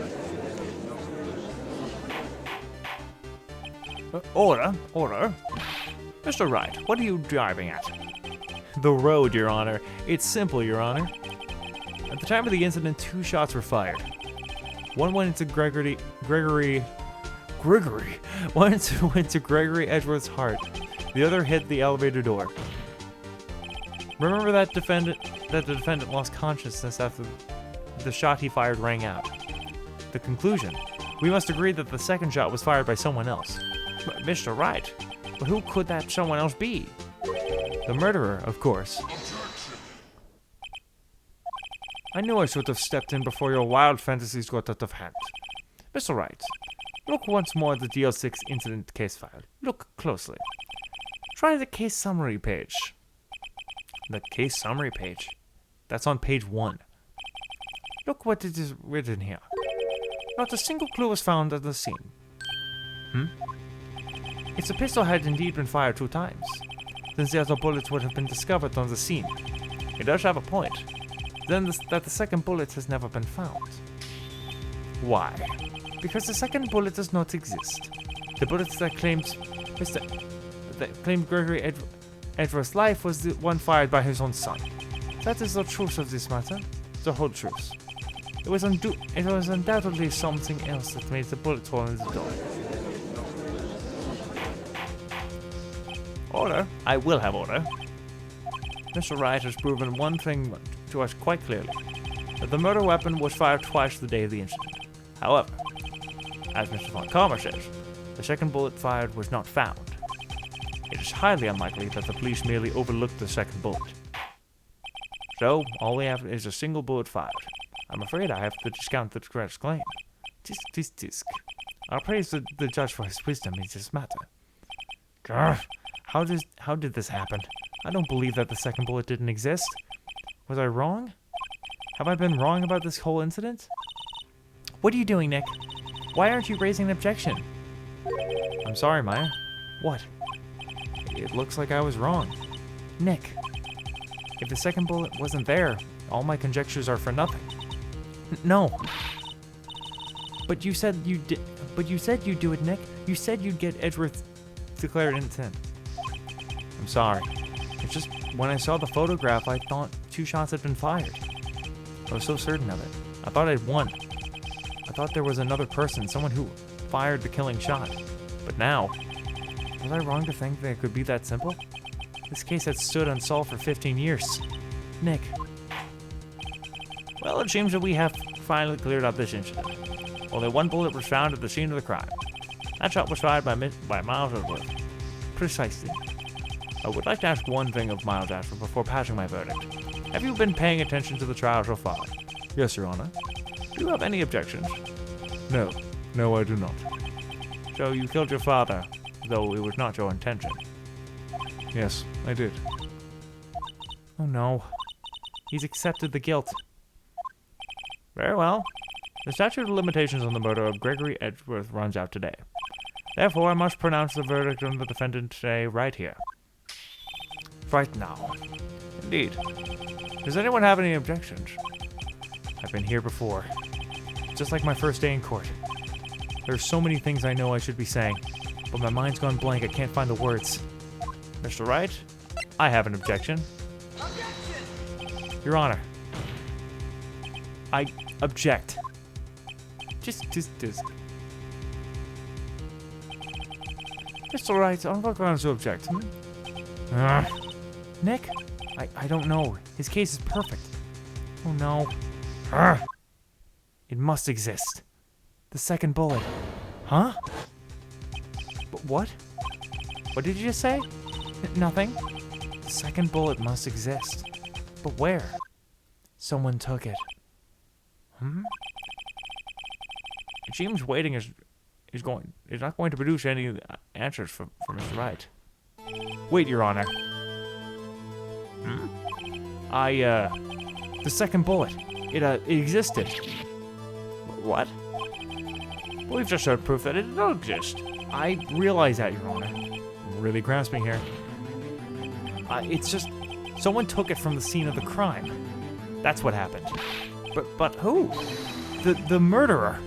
Order. Mr. Wright, what are you driving at? The road, Your Honor. It's simple, Your Honor. At the time of the incident, 2 shots were fired. One went into Gregory. One went to Gregory Edgeworth's heart. The other hit the elevator door. Remember that the defendant lost consciousness after the shot he fired rang out. The conclusion: we must agree that the second shot was fired by someone else. Mr. Wright, but who could that someone else be? The murderer, of course. I knew I should have stepped in before your wild fantasies got out of hand. Mr. Wright, look once more at the DL6 incident case file. Look closely. Try the case summary page. The case summary page? That's on page 1. Look what it is written here. Not a single clue was found at the scene. If the pistol had indeed been fired 2 times, then the other bullets would have been discovered on the scene. It does have a point. Then that the second bullet has never been found. Why? Because the second bullet does not exist. The bullet that claimed Gregory Edgeworth's life was the one fired by his own son. That is the truth of this matter, the whole truth. It was undoubtedly something else that made the bullet hole in the door. Order? I will have order. Mr. Wright has proven one thing to us quite clearly, that the murder weapon was fired twice the day of the incident. However, as Mr. Von Calmer says, the second bullet fired was not found. It is highly unlikely that the police merely overlooked the second bullet. So, all we have is a single bullet fired. I'm afraid I have to discount the correct claim. Tisk. I'll praise the judge for his wisdom in this matter. Grr. How did this happen? I don't believe that the second bullet didn't exist. Was I wrong? Have I been wrong about this whole incident? What are you doing, Nick? Why aren't you raising an objection? I'm sorry, Maya. What? It looks like I was wrong. Nick, If the second bullet wasn't there, all my conjectures are for nothing. no. But you said you did. But you said you'd do it, Nick. You said you'd get Edgeworth declared innocent. I'm sorry. It's just when I saw the photograph, I thought 2 shots had been fired. I was so certain of it. I thought I'd won. I thought there was another person, someone who fired the killing shot. But now, was I wrong to think that it could be that simple? This case had stood unsolved for 15 years. Nick, Well, it seems that we have finally cleared up this incident. Only 1 bullet was found at the scene of the crime. That shot was fired by Miles Edgeworth. precisely. I would like to ask one thing of Miles Edgeworth before passing my verdict. Have you been paying attention to the trial so far? Yes, Your Honor. Do you have any objections? No, I do not. So you killed your father, though it was not your intention. Yes, I did. Oh no. He's accepted the guilt. Very well. The statute of limitations on the murder of Gregory Edgeworth runs out today. Therefore, I must pronounce the verdict on the defendant today right here. Right now. Indeed. Does anyone have any objections? I've been here before. Just like my first day in court. There are so many things I know I should be saying, but my mind's gone blank. I can't find the words. Mr. Wright, I have an objection. Your Honor, I object. Just. Mr. Wright, on what grounds to object? Nick, I don't know. His case is perfect. Oh no. It must exist. The second bullet. Huh? But what? What did you just say? Nothing. The second bullet must exist. But where? Someone took it. It seems waiting is not going to produce any answers for Mr. Wright. Wait, Your Honor. The second bullet. It existed. What? We've just heard proof that it did not exist. I realize that, Your Honor. I'm really grasping here. It's just someone took it from the scene of the crime. That's what happened. But who? The murderer.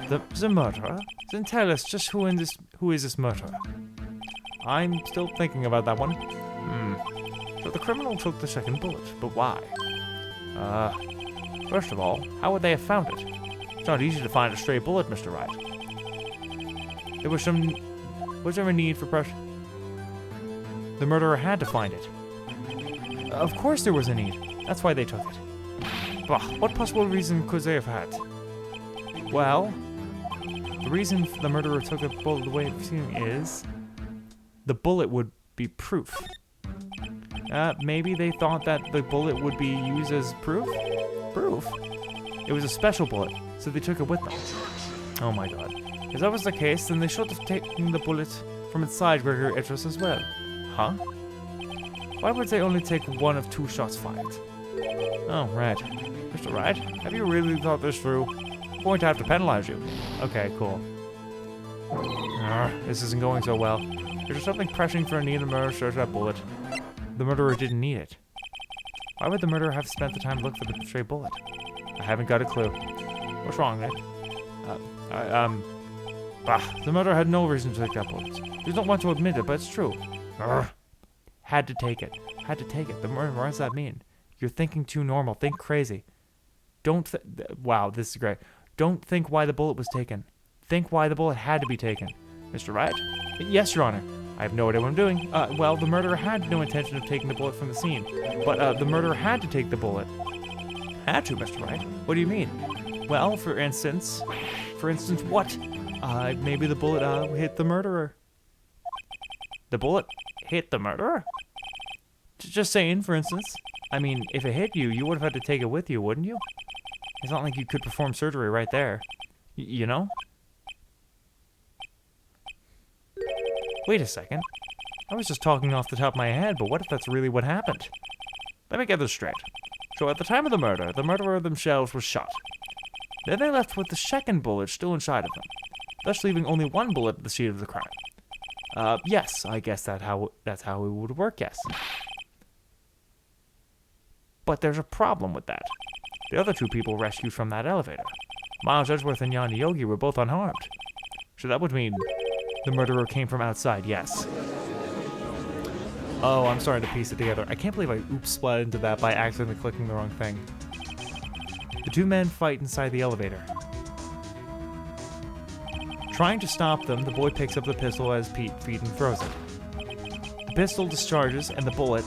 The murderer? Then tell us just who is this murderer? I'm still thinking about that one. So the criminal took the second bullet, but why? First of all, how would they have found it? It's not easy to find a stray bullet, Mr. Wright. Was there a need for pressure? The murderer had to find it. Of course there was a need. That's why they took it. Bah, what possible reason could they have had? Well, the reason the murderer took the bullet the way it seemed is the bullet would be proof. Maybe they thought that the bullet would be used as proof? Proof? It was a special bullet, so they took it with them. Oh my god. If that was the case, then they should have taken the bullet from inside Gregory Edgeworth as well. Huh? Why would they only take one of 2 shots fired? Oh, right. Mr. Wright, have you really thought this through? I'm going to have to penalize you. Okay, cool. This isn't going so well. Is there something pressing for a need in the murder search that bullet? The murderer didn't need it. Why would the murderer have spent the time to look for the stray bullet? I haven't got a clue. What's wrong, Nick? The murderer had no reason to take that bullet. He don't want to admit it, but it's true. Had to take it. Had to take it. What does that mean? You're thinking too normal. Think crazy. Wow, this is great. Don't think why the bullet was taken. Think why the bullet had to be taken. Mr. Wright? Yes, Your Honor. I have no idea what I'm doing. Well, the murderer had no intention of taking the bullet from the scene. But, the murderer had to take the bullet. Had to, Mr. Wright? What do you mean? Well, for instance, what? Maybe the bullet, hit the murderer. The bullet hit the murderer? Just saying, for instance. I mean, if it hit you, you would have had to take it with you, wouldn't you? It's not like you could perform surgery right there. You know? Wait a second. I was just talking off the top of my head, but what if that's really what happened? Let me get this straight. So at the time of the murderer themselves was shot. Then they left with the second bullet still inside of them, thus leaving only one bullet at the scene of the crime. Yes, I guess that's how it would work, yes. But there's a problem with that. The other 2 people rescued from that elevator, Miles Edgeworth and Yanni Yogi, were both unharmed. So that would mean the murderer came from outside, yes. Oh, I'm starting to piece it together. I can't believe I splat into that by accidentally clicking the wrong thing. The 2 men fight inside the elevator. Trying to stop them, the boy picks up the pistol as Pete feet and throws it. The pistol discharges and the bullet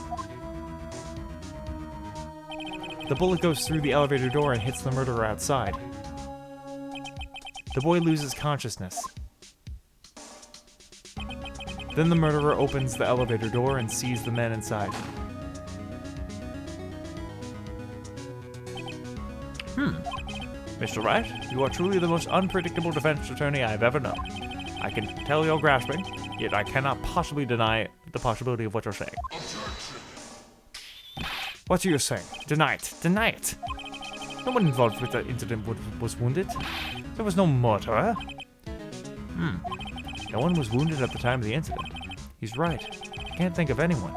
goes through the elevator door and hits the murderer outside. The boy loses consciousness. Then the murderer opens the elevator door and sees the men inside. Mr. Wright, you are truly the most unpredictable defense attorney I've ever known. I can tell you're grasping, yet I cannot possibly deny the possibility of what you're saying. What are you saying? Deny it. Deny it. No one involved with the incident was wounded. There was no murderer. No one was wounded at the time of the incident. He's right. I can't think of anyone.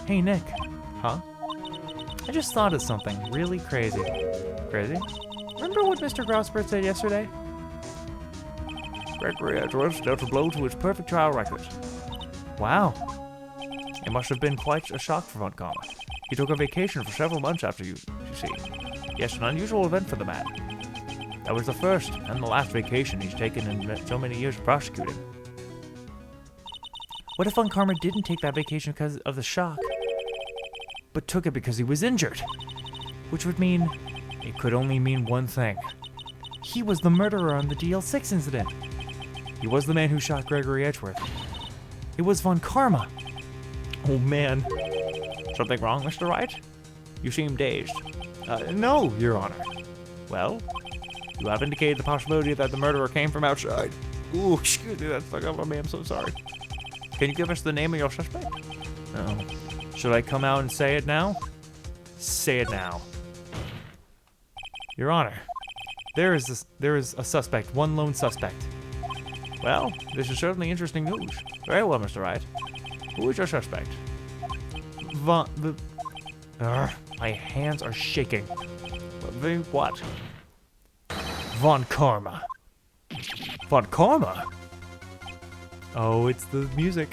Hey, Nick. Huh? I just thought of something really crazy. Crazy? Remember what Mr. Grousberg said yesterday? Gregory Edgeworth dealt a blow to his perfect trial record. Wow. It must have been quite a shock for Von Karma. He took a vacation for several months after you see. Yes, an unusual event for the man. That was the first and the last vacation he's taken in so many years of prosecuting. What if Von Karma didn't take that vacation because of the shock, but took it because he was injured? Which would mean, it could only mean one thing. He was the murderer on the DL6 incident. He was the man who shot Gregory Edgeworth. It was Von Karma. Oh man. Something wrong, Mr. Wright? You seem dazed. No, Your Honor. Well, you have indicated the possibility that the murderer came from outside. Ooh, excuse me, that stuck up on me. I'm so sorry. Can you give us the name of your suspect? No. Should I come out and say it now? Say it now. Your Honor, there is a suspect, one lone suspect. Well, this is certainly interesting news. Very well, Mr. Wright. Who is your suspect? My hands are shaking. What? Von Karma. Von Karma? Oh, it's the music.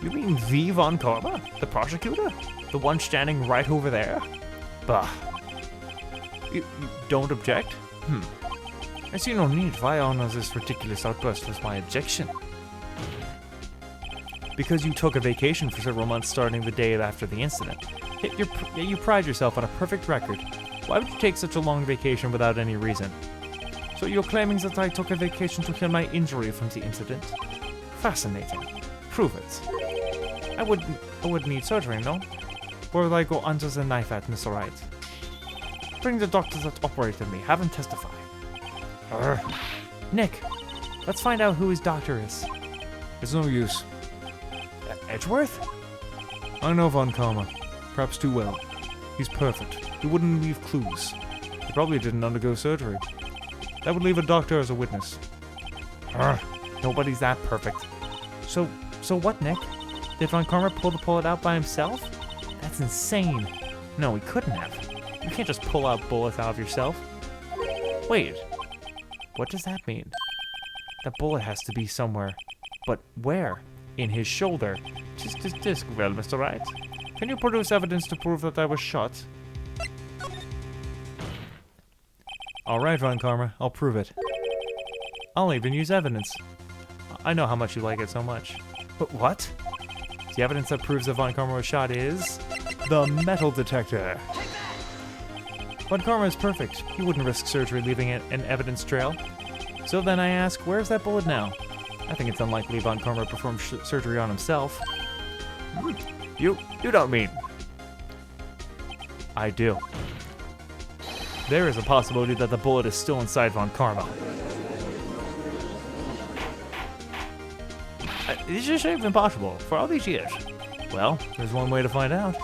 You mean the Von Karma? The prosecutor? The one standing right over there? Bah. You don't object? I see no need. Why honor this ridiculous outburst with my objection? Because you took a vacation for several months starting the day after the incident. Yet you pride yourself on a perfect record. Why would you take such a long vacation without any reason? So you're claiming that I took a vacation to heal my injury from the incident? Fascinating. Prove it. I would need surgery, no? Or will I go under the knife at Mr. Wright? Bring the doctor that operated me. Have him testify. Nick, let's find out who his doctor is. It's no use. Edgeworth? I know Von Karma. Perhaps too well. He's perfect. He wouldn't leave clues. He probably didn't undergo surgery. That would leave a doctor as a witness. Nobody's that perfect. So what, Nick? Did Von Karma pull the bullet out by himself? That's insane. No, he couldn't have. You can't just pull out bullets out of yourself. Wait, what does that mean? That bullet has to be somewhere. But where? In his shoulder. Just well, Mr. Wright. Can you produce evidence to prove that I was shot? Alright, Von Karma, I'll prove it. I'll even use evidence. I know how much you like it so much. But what? The evidence that proves that Von Karma was shot is... the metal detector. Von Karma is perfect. He wouldn't risk surgery leaving an evidence trail. So then I ask, where's that bullet now? I think it's unlikely Von Karma performed surgery on himself. You don't mean... I do. There is a possibility that the bullet is still inside Von Karma. This is impossible. For all these years. Well, there's one way to find out.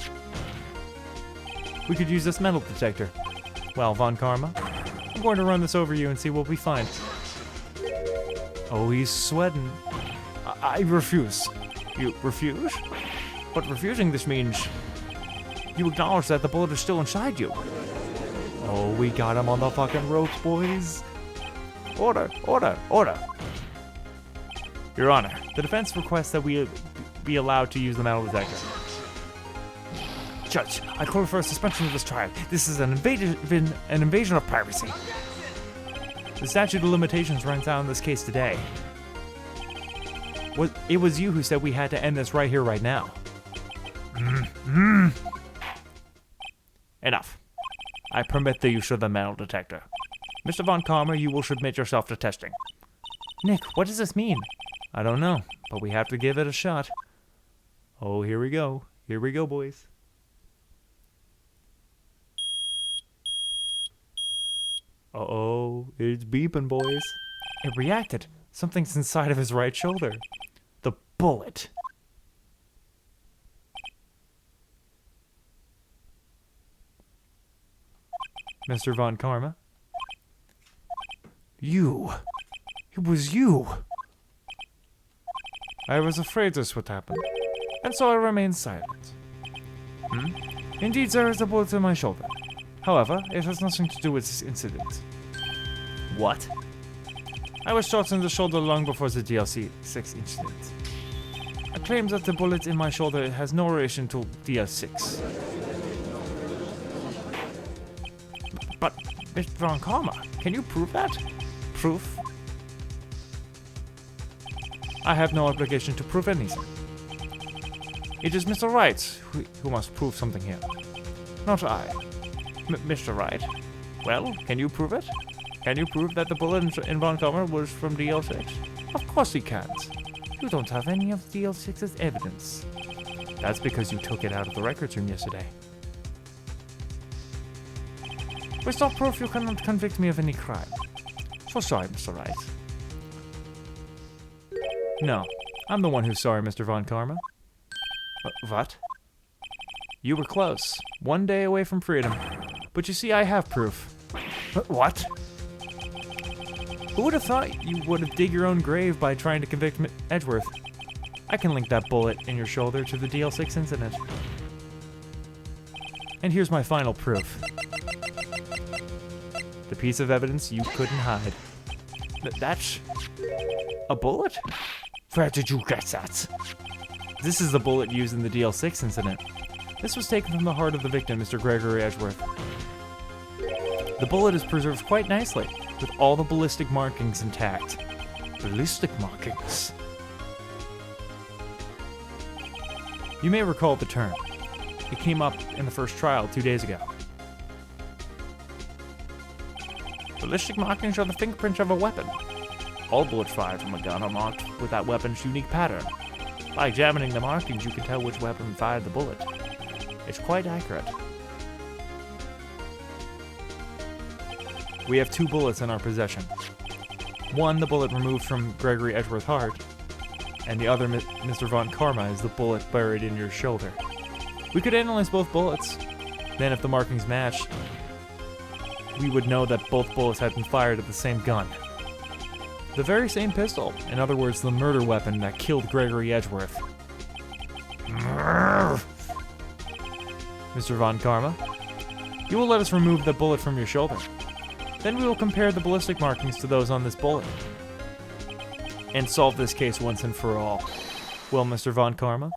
We could use this metal detector. Well, Von Karma, I'm going to run this over you and see what we find. Oh, he's sweating. I refuse. You refuse? But refusing this means you acknowledge that the bullet is still inside you. Oh, we got him on the fucking ropes, boys. Order. Your Honor, the defense requests that we be allowed to use the metal detector. Judge, I call for a suspension of this trial. This is an invasion of privacy. The statute of limitations runs out in this case today. It was you who said we had to end this right here, right now. Enough. I permit the use of the metal detector. Mr. Von Karma, you will submit yourself to testing. Nick, what does this mean? I don't know, but we have to give it a shot. Oh, here we go. Here we go, boys. Uh-oh, it's beeping, boys. It reacted. Something's inside of his right shoulder. The bullet. Mr. Von Karma? You. It was you. I was afraid this would happen, and so I remained silent. Indeed, there is a bullet in my shoulder. However, it has nothing to do with this incident. What? I was shot in the shoulder long before the DL6 incident. I claim that the bullet in my shoulder has no relation to DL6. But, Mr. Von Karma, can you prove that? Proof? I have no obligation to prove anything. It is Mr. Wright who must prove something here, not I. Mr. Wright? Well, can you prove it? Can you prove that the bullet in Von Karma was from DL6? Of course he can't. You don't have any of DL6's evidence. That's because you took it out of the records room yesterday. With no proof, you cannot convict me of any crime. So sorry, Mr. Wright. No, I'm the one who's sorry, Mr. Von Karma. What? You were close. One day away from freedom. But you see, I have proof. What? Who would have thought you would have dig your own grave by trying to convict Edgeworth? I can link that bullet in your shoulder to the DL6 incident. And here's my final proof. The piece of evidence you couldn't hide. That's a bullet? Where did you get that? This is the bullet used in the DL6 incident. This was taken from the heart of the victim, Mr. Gregory Edgeworth. The bullet is preserved quite nicely, with all the ballistic markings intact. Ballistic markings. You may recall the term. It came up in the first trial 2 days ago. Ballistic markings are the fingerprints of a weapon. All bullets fired from a gun are marked with that weapon's unique pattern. By examining the markings, you can tell which weapon fired the bullet. It's quite accurate. We have 2 bullets in our possession. One, the bullet removed from Gregory Edgeworth's heart, and the other, Mr. Von Karma, is the bullet buried in your shoulder. We could analyze both bullets. Then if the markings matched, we would know that both bullets had been fired at the same gun. The very same pistol. In other words, the murder weapon that killed Gregory Edgeworth. Mr. Von Karma, you will let us remove the bullet from your shoulder. Then we will compare the ballistic markings to those on this bullet. And solve this case once and for all. Well, Mr. Von Karma?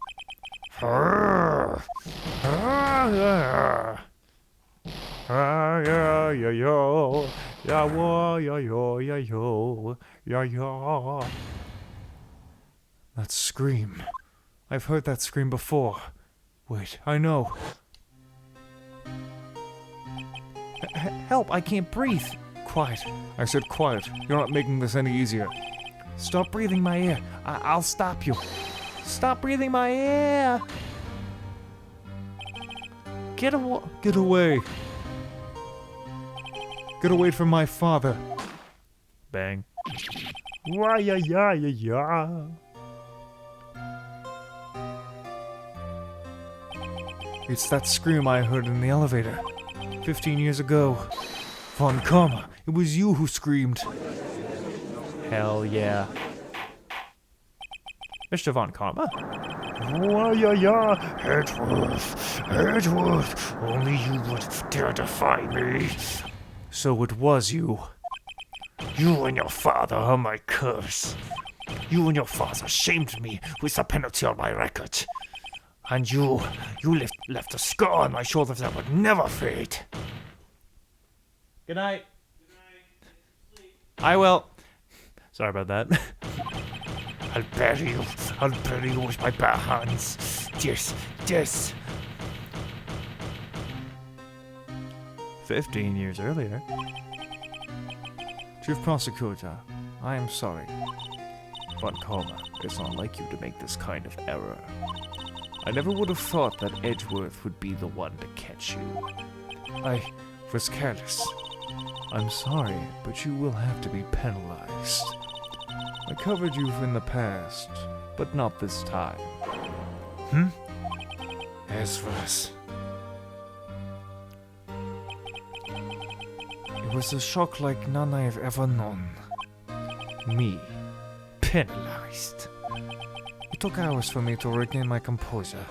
That scream. I've heard that scream before. Wait, I know. Help, I can't breathe. Quiet. I said quiet. You're not making this any easier. Stop breathing my air. I'll stop you. Stop breathing my air. Get away. Get away. Get away from my father. Bang. Why, yeah. It's that scream I heard in the elevator. 15 years ago. Von Karma, it was you who screamed. Hell yeah. Mr. Von Karma? Why, yeah. Edgeworth. Only you would dare defy me. So it was you. You and your father are my curse. You and your father shamed me with the penalty on my record. And you left a scar on my shoulder that would never fade. Good night. I will. Sorry about that. I'll bury you with my bare hands. Yes. 15 years earlier. Chief Prosecutor, I am sorry. Von Karma, it's not like you to make this kind of error. I never would have thought that Edgeworth would be the one to catch you. I was careless. I'm sorry, but you will have to be penalized. I covered you in the past, but not this time. Edgeworth. It was a shock like none I have ever known. Me, penalized. It took hours for me to regain my composure.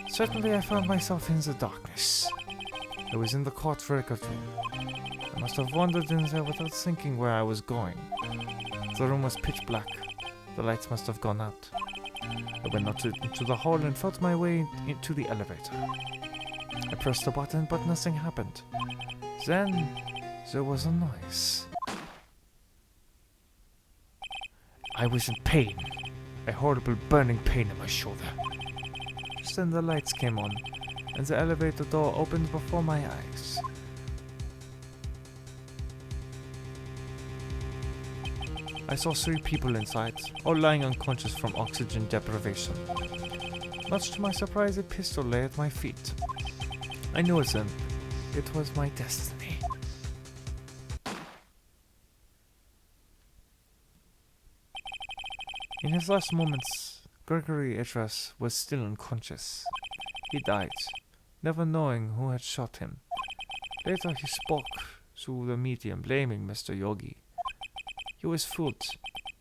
Certainly I found myself in the darkness. I was in the court record room. I must have wandered in there without thinking where I was going. The room was pitch black. The lights must have gone out. I went out into the hall and felt my way into the elevator. I pressed the button, but nothing happened. Then, there was a noise. I was in pain. A horrible burning pain in my shoulder. Just then the lights came on, and the elevator door opened before my eyes. I saw 3 people inside, all lying unconscious from oxygen deprivation. Much to my surprise, a pistol lay at my feet. I knew it then. It was my destiny. In his last moments, Gregory Edgeworth was still unconscious. He died, never knowing who had shot him. Later he spoke through the medium, blaming Mr. Yogi. He was fooled.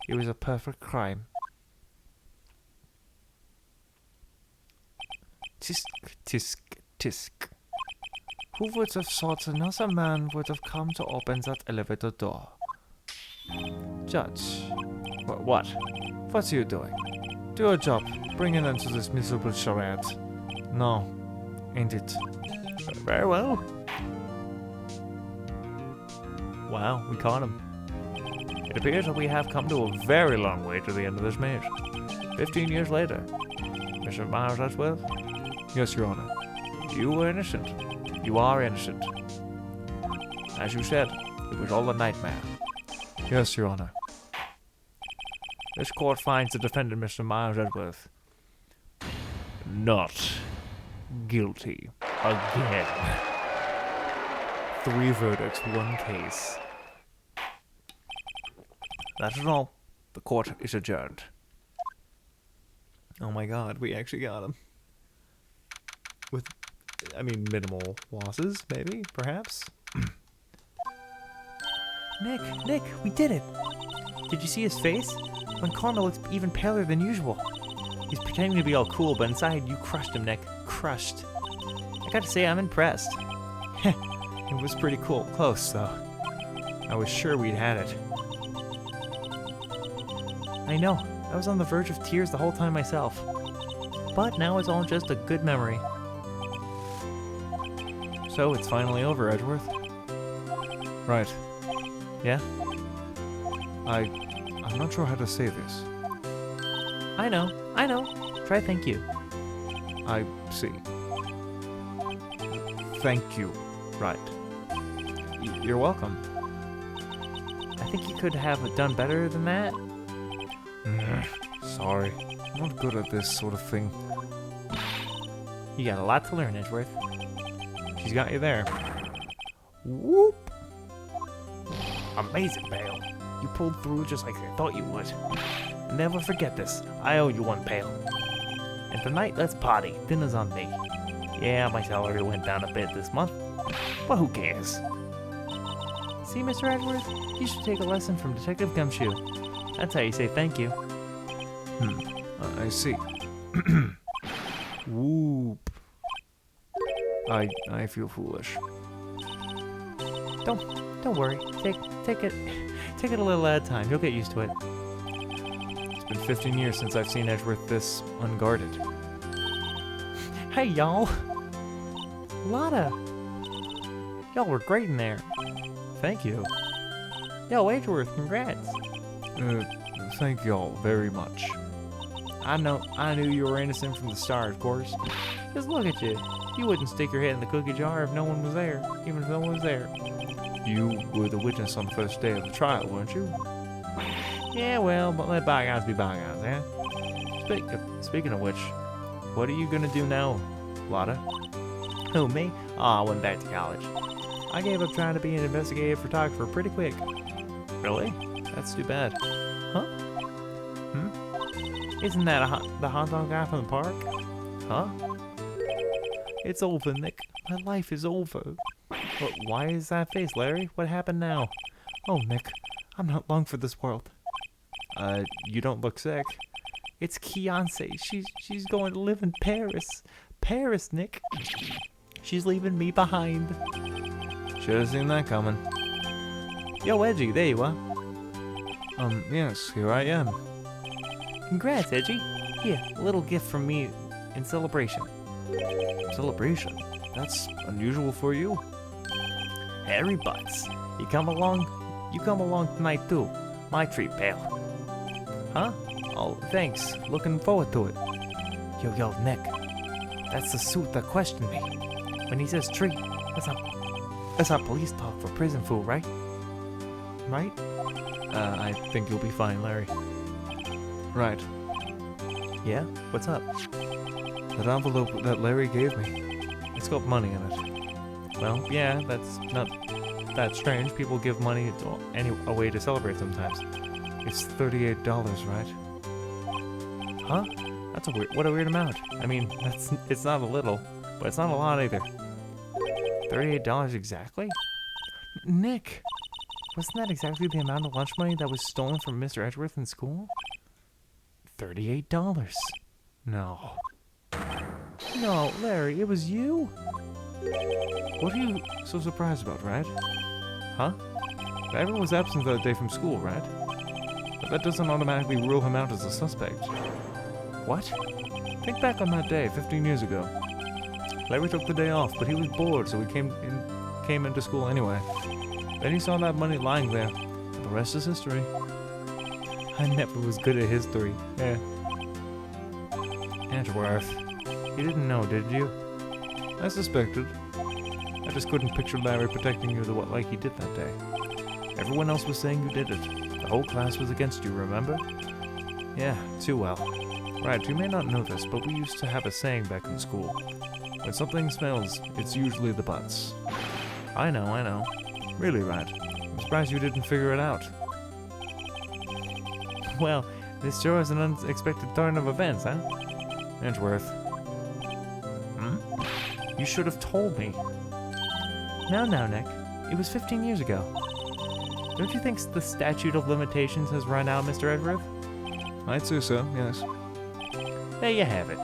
It was a perfect crime. Tisk, tisk, tisk. Who would have thought another man would have come to open that elevator door? Judge, What? what are you doing? Do your job. Bring an end to this miserable charade. No, ain't it? Very well. Wow, we caught him. It appears that we have come to a very long way to the end of this maze. 15 years later. Mr. Miles Edgeworth, Yes, Your Honor. you were innocent. You are innocent. As you said, it was all a nightmare. Yes, Your Honor. This court finds the defendant, Mr. Miles Edgeworth, not guilty again. 3 verdicts, 1 case. That is all. The court is adjourned. Oh my god, we actually got him. With, I mean, minimal losses, maybe, perhaps? Nick, we did it. Did you see his face? When Karma looks even paler than usual. He's pretending to be all cool, but inside you crushed him, Nick. Crushed. I gotta say, I'm impressed. It was pretty cool, close, though. I was sure we'd had it. I know. I was on the verge of tears the whole time myself. But now it's all just a good memory. So, it's finally over, Edgeworth. Right. Yeah? I'm not sure how to say this. I know. Try thank you. I see. Thank you. Right. You're welcome. I think you could have done better than that. Sorry. I'm not good at this sort of thing. You got a lot to learn, Edgeworth. She's got you there. Whoop! Amazing, Pale. You pulled through just like I thought you would. Never forget this. I owe you one, Pale. And tonight, let's party. Dinner's on me. Yeah, my salary went down a bit this month, but who cares? See, Mr. Edgeworth? You should take a lesson from Detective Gumshoe. That's how you say thank you. I see. Whoop. I feel foolish. Don't worry. Take it a little at a time. You'll get used to it. It's been 15 years since I've seen Edgeworth this unguarded. Hey, y'all. Lotta. Y'all were great in there. Thank you. Yo, Edgeworth, congrats. Thank y'all very much. I knew you were innocent from the start, of course. Just look at you. You wouldn't stick your head in the cookie jar if no one was there, even if no one was there. You were the witness on the first day of the trial, weren't you? Yeah, well, but let bygones be bygones, eh? Speaking of which, what are you gonna do now, Lotta? Who, me? I went back to college. I gave up trying to be an investigative photographer pretty quick. Really? That's too bad. Huh? Isn't that the hot dog guy from the park? Huh? It's over, Nick. My life is over. But why is that face, Larry? What happened now? Oh, Nick, I'm not long for this world. You don't look sick. It's Kiance. She's going to live in Paris. Paris, Nick. She's leaving me behind. Should have seen that coming. Yo, Edgy, there you are. Yes, here I am. Congrats, Edgy. Here, a little gift from me in celebration. Celebration? That's unusual for you. Harry Butts. You come along tonight too. My treat, Pale. Huh? Oh, thanks. Looking forward to it. Yo, Nick. That's the suit that questioned me. When he says treat, that's not police talk for prison fool, right? Right? I think you'll be fine, Larry. Right. Yeah? What's up? That envelope that Larry gave me. It's got money in it. Well, yeah, that's not that strange. People give money away to celebrate sometimes. It's $38, right? Huh? That's what a weird amount. I mean, it's not a little, but it's not a lot either. $38 exactly? Nick, wasn't that exactly the amount of lunch money that was stolen from Mr. Edgeworth in school? $38. No. No, Larry, it was you? What are you so surprised about, Wright? Huh? Everyone was absent that day from school, right? But that doesn't automatically rule him out as a suspect. What? Think back on that day, 15 years ago. Larry took the day off, but he was bored, so he came into school anyway. Then he saw that money lying there. And the rest is history. I never was good at history. Yeah. Edgeworth. You didn't know, did you? I suspected. I just couldn't picture Larry protecting you like he did that day. Everyone else was saying you did it. The whole class was against you, remember? Yeah, too well. Right, you may not know this, but we used to have a saying back in school. When something smells, it's usually the butts. I know. Really, Rat. I'm surprised you didn't figure it out. Well, this sure is an unexpected turn of events, huh? Edgeworth. You should have told me. No, Nick. It was 15 years ago. Don't you think the statute of limitations has run out, Mr. Edgeworth? I'd say so, yes. There you have it.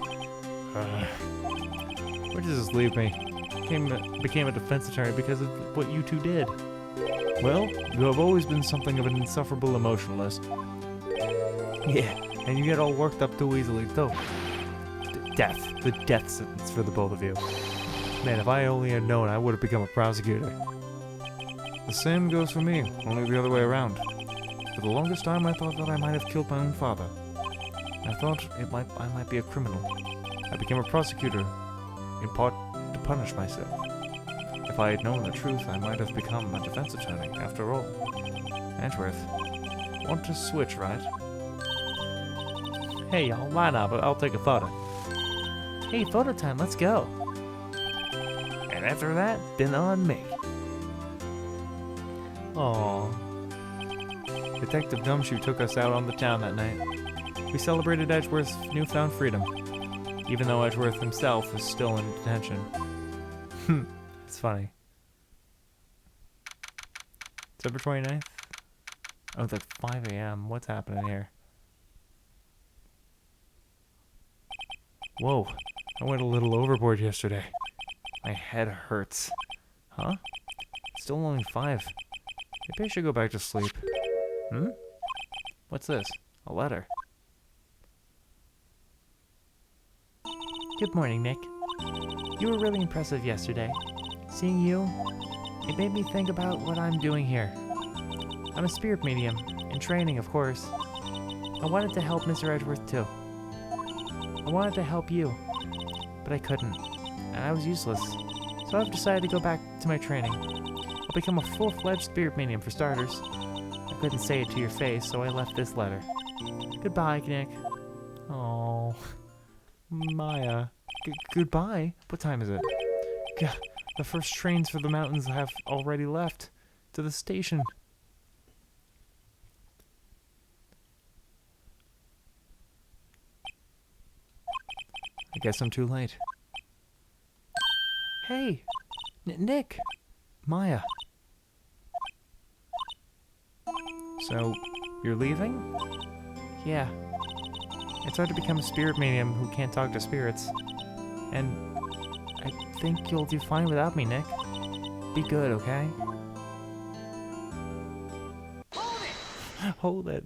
Where does this leave me? Became a defense attorney because of what you two did. Well, you have always been something of an insufferable emotionalist. Yeah, and you get all worked up too easily, too. The death sentence for the both of you. Man, if I only had known, I would have become a prosecutor. The same goes for me, only the other way around. For the longest time, I thought that I might have killed my own father. I thought I might be a criminal. I became a prosecutor, in part to punish myself. If I had known the truth, I might have become a defense attorney, after all. Edgeworth, want to switch, right? Hey, y'all, line up. I'll take a photo. Hey, photo time, let's go. And after that, then on me. Aww. Detective Gumshoe took us out on the town that night. We celebrated Edgeworth's newfound freedom, even though Edgeworth himself is still in detention. It's funny. December 29th? Oh, it's like 5 a.m. What's happening here? Whoa, I went a little overboard yesterday. My head hurts. Huh? It's still only 5. Maybe I should go back to sleep. What's this? A letter. Good morning, Nick. You were really impressive yesterday. Seeing you, it made me think about what I'm doing here. I'm a spirit medium, in training, of course. I wanted to help Mr. Edgeworth, too. I wanted to help you, but I couldn't, and I was useless. So I've decided to go back to my training. I'll become a full-fledged spirit medium for starters. I couldn't say it to your face, so I left this letter. Goodbye, Nick. Oh, Maya. Goodbye? What time is it? God, the first trains for the mountains have already left. To the station. I guess I'm too late. Hey, Nick. Maya. So, you're leaving? Yeah. It's hard to become a spirit medium who can't talk to spirits. And I think you'll do fine without me, Nick. Be good, okay? hold it.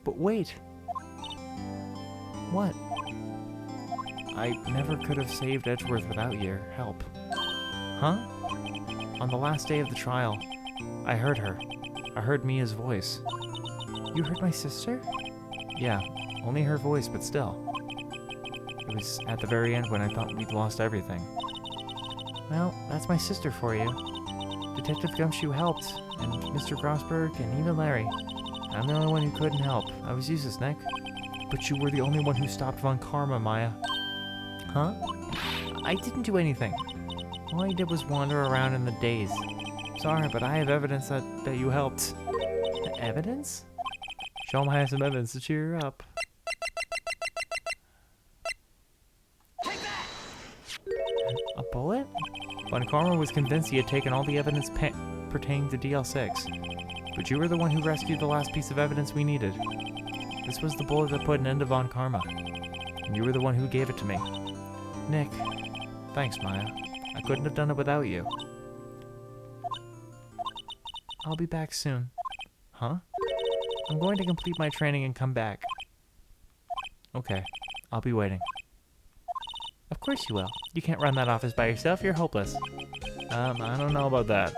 But wait. What? I never could have saved Edgeworth without your help. Huh? On the last day of the trial, I heard her. I heard Mia's voice. You heard my sister? Yeah, only her voice, but still. It was at the very end when I thought we'd lost everything. Well, that's my sister for you. Detective Gumshoe helped, and Mr. Grossberg, and even Larry. I'm the only one who couldn't help. I was useless, Nick. But you were the only one who stopped Von Karma, Maya. Huh? I didn't do anything. All I did was wander around in the daze. Sorry, but I have evidence that you helped. Evidence? Show him I have some evidence to cheer her up. A bullet? Von Karma was convinced he had taken all the evidence pertaining to DL6. But you were the one who rescued the last piece of evidence we needed. This was the bullet that put an end to Von Karma. And you were the one who gave it to me. Nick, Thanks, Maya. I couldn't have done it without you. I'll be back soon. Huh? I'm going to complete my training and come back. Okay, I'll be waiting. Of course you will. You can't run that office by yourself, you're hopeless. I don't know about that.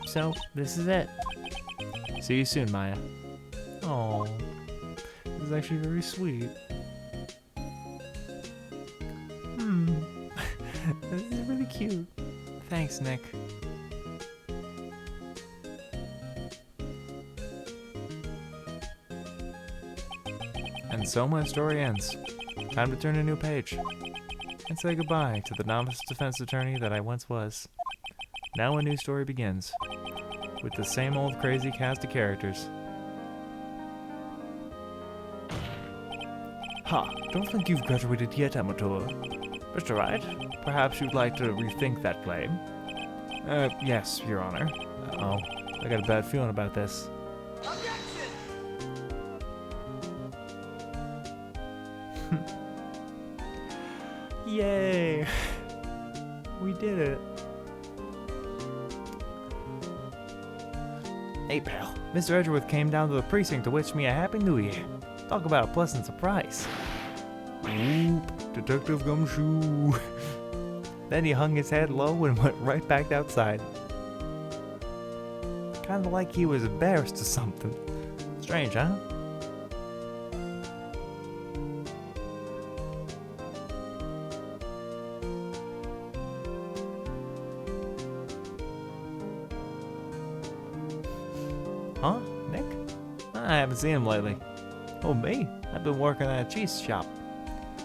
So, this is it. See you soon, Maya. Oh, this is actually very sweet. This is really cute. Thanks, Nick. And so my story ends. Time to turn a new page. And say goodbye to the novice defense attorney that I once was. Now a new story begins. With the same old crazy cast of characters. Ha! Don't think you've graduated yet, amateur. Mr. Wright, perhaps you'd like to rethink that claim? Yes, Your Honor. Oh, I got a bad feeling about this. Yay! We did it. Hey, pal. Mr. Edgeworth came down to the precinct to wish me a Happy New Year. Talk about a pleasant surprise. Oop, Detective Gumshoe. Then he hung his head low and went right back outside. Kinda like he was embarrassed or something. Strange, huh? Huh? Nick? I haven't seen him lately. Oh, me? I've been working at a cheese shop.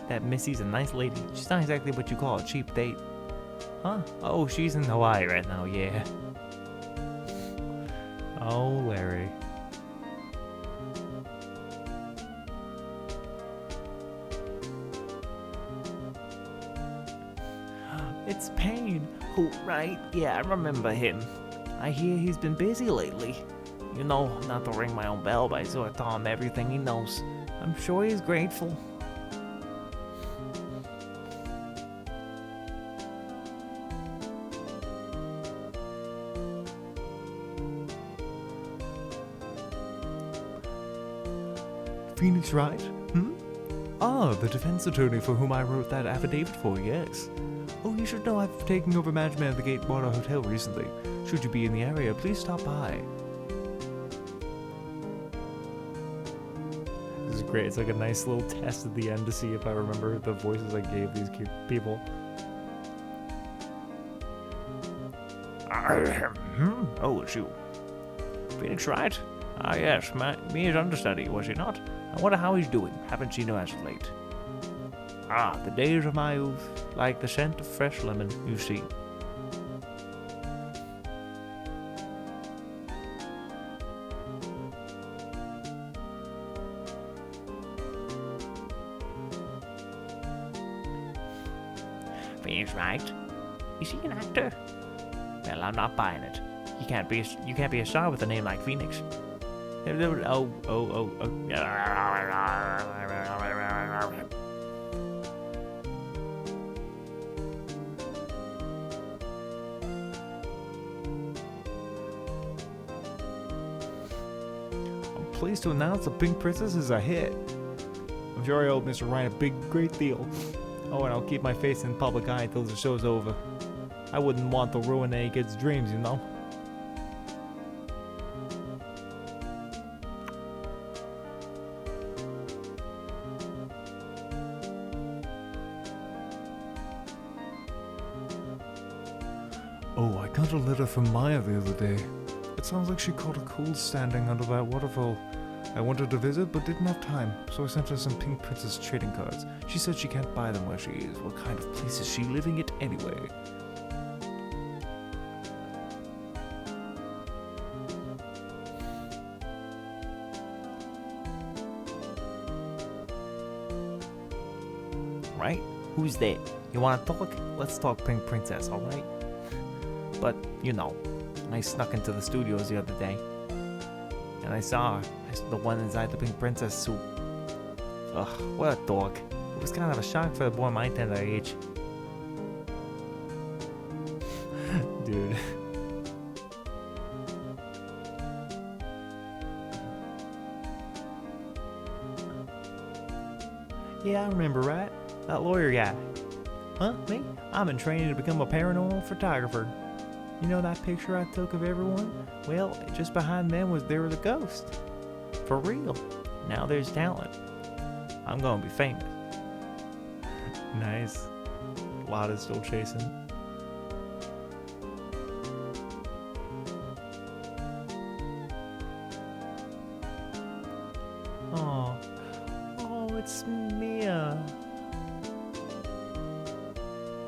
That Missy's a nice lady. She's not exactly what you call a cheap date. Huh? Oh, she's in Hawaii right now, yeah. Oh, Larry. It's Payne. Oh, right. Yeah, I remember him. I hear he's been busy lately. You know, not to ring my own bell, but I sort of tell him everything he knows. I'm sure he's grateful. Phoenix Wright? Ah, the defense attorney for whom I wrote that affidavit for, yes. Oh, you should know I've taken over management of the Gatewater Hotel recently. Should you be in the area, please stop by. This is great. It's like a nice little test at the end to see if I remember the voices I gave these people. Oh, it's you. Phoenix Wright? Ah, yes, me as understudy, was he not? I wonder how he's doing. Haven't seen him as of late. Ah, the days of my youth, like the scent of fresh lemon, you see. Phoenix Wright? Is he an actor? Well, I'm not buying it. You can't be a star with a name like Phoenix. Oh. I'm pleased to announce the Pink Princess is a hit. I'm sure I owe Mr. Ryan a great deal. Oh, and I'll keep my face in public eye until the show's over. I wouldn't want to ruin any kid's dreams, you know? Oh, I got a letter from Maya the other day. It sounds like she caught a cold standing under that waterfall. I wanted to visit, but didn't have time, so I sent her some Pink Princess trading cards. She said she can't buy them where she is. What kind of place is she living at anyway? Right? Who's there? You wanna talk? Let's talk Pink Princess, alright? But, you know, I snuck into the studios the other day. And I saw her. The one inside the Pink Princess suit. Ugh, what a dork. It was kind of a shock for the boy my tender age. Dude. Yeah, I remember, right? That lawyer guy. Huh? Me? I've been training to become a paranormal photographer. You know that picture I took of everyone? Well, just behind them there was a ghost. For real. Now there's talent. I'm gonna be famous. Nice. Lotta's still chasing. Oh, it's Mia.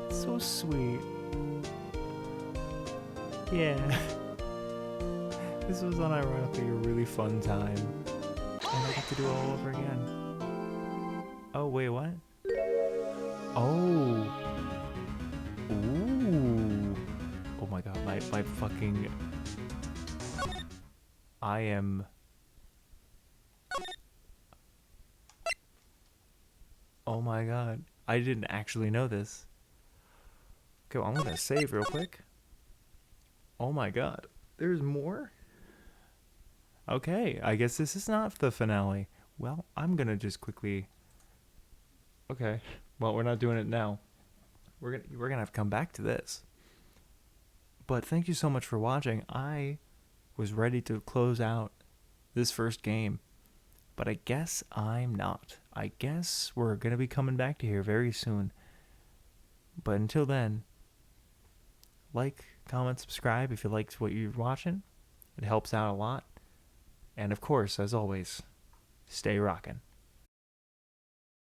So sweet. Yeah. This was unironically a really fun time. And I get to do it all over again. Oh, wait, what? Oh. Ooh. Oh my god, my fucking... I am... Oh my god. I didn't actually know this. Okay, well, I'm gonna save real quick. Oh my god. There's more? Okay, I guess this is not the finale. Well, I'm gonna just quickly... Okay. Well, we're not doing it now. We're gonna have to come back to this. But thank you so much for watching. I was ready to close out this first game, but I guess I'm not. I guess we're gonna be coming back to here very soon. But until then, like, comment, subscribe if you liked what you're watching. It helps out a lot. And of course, as always, stay rockin'.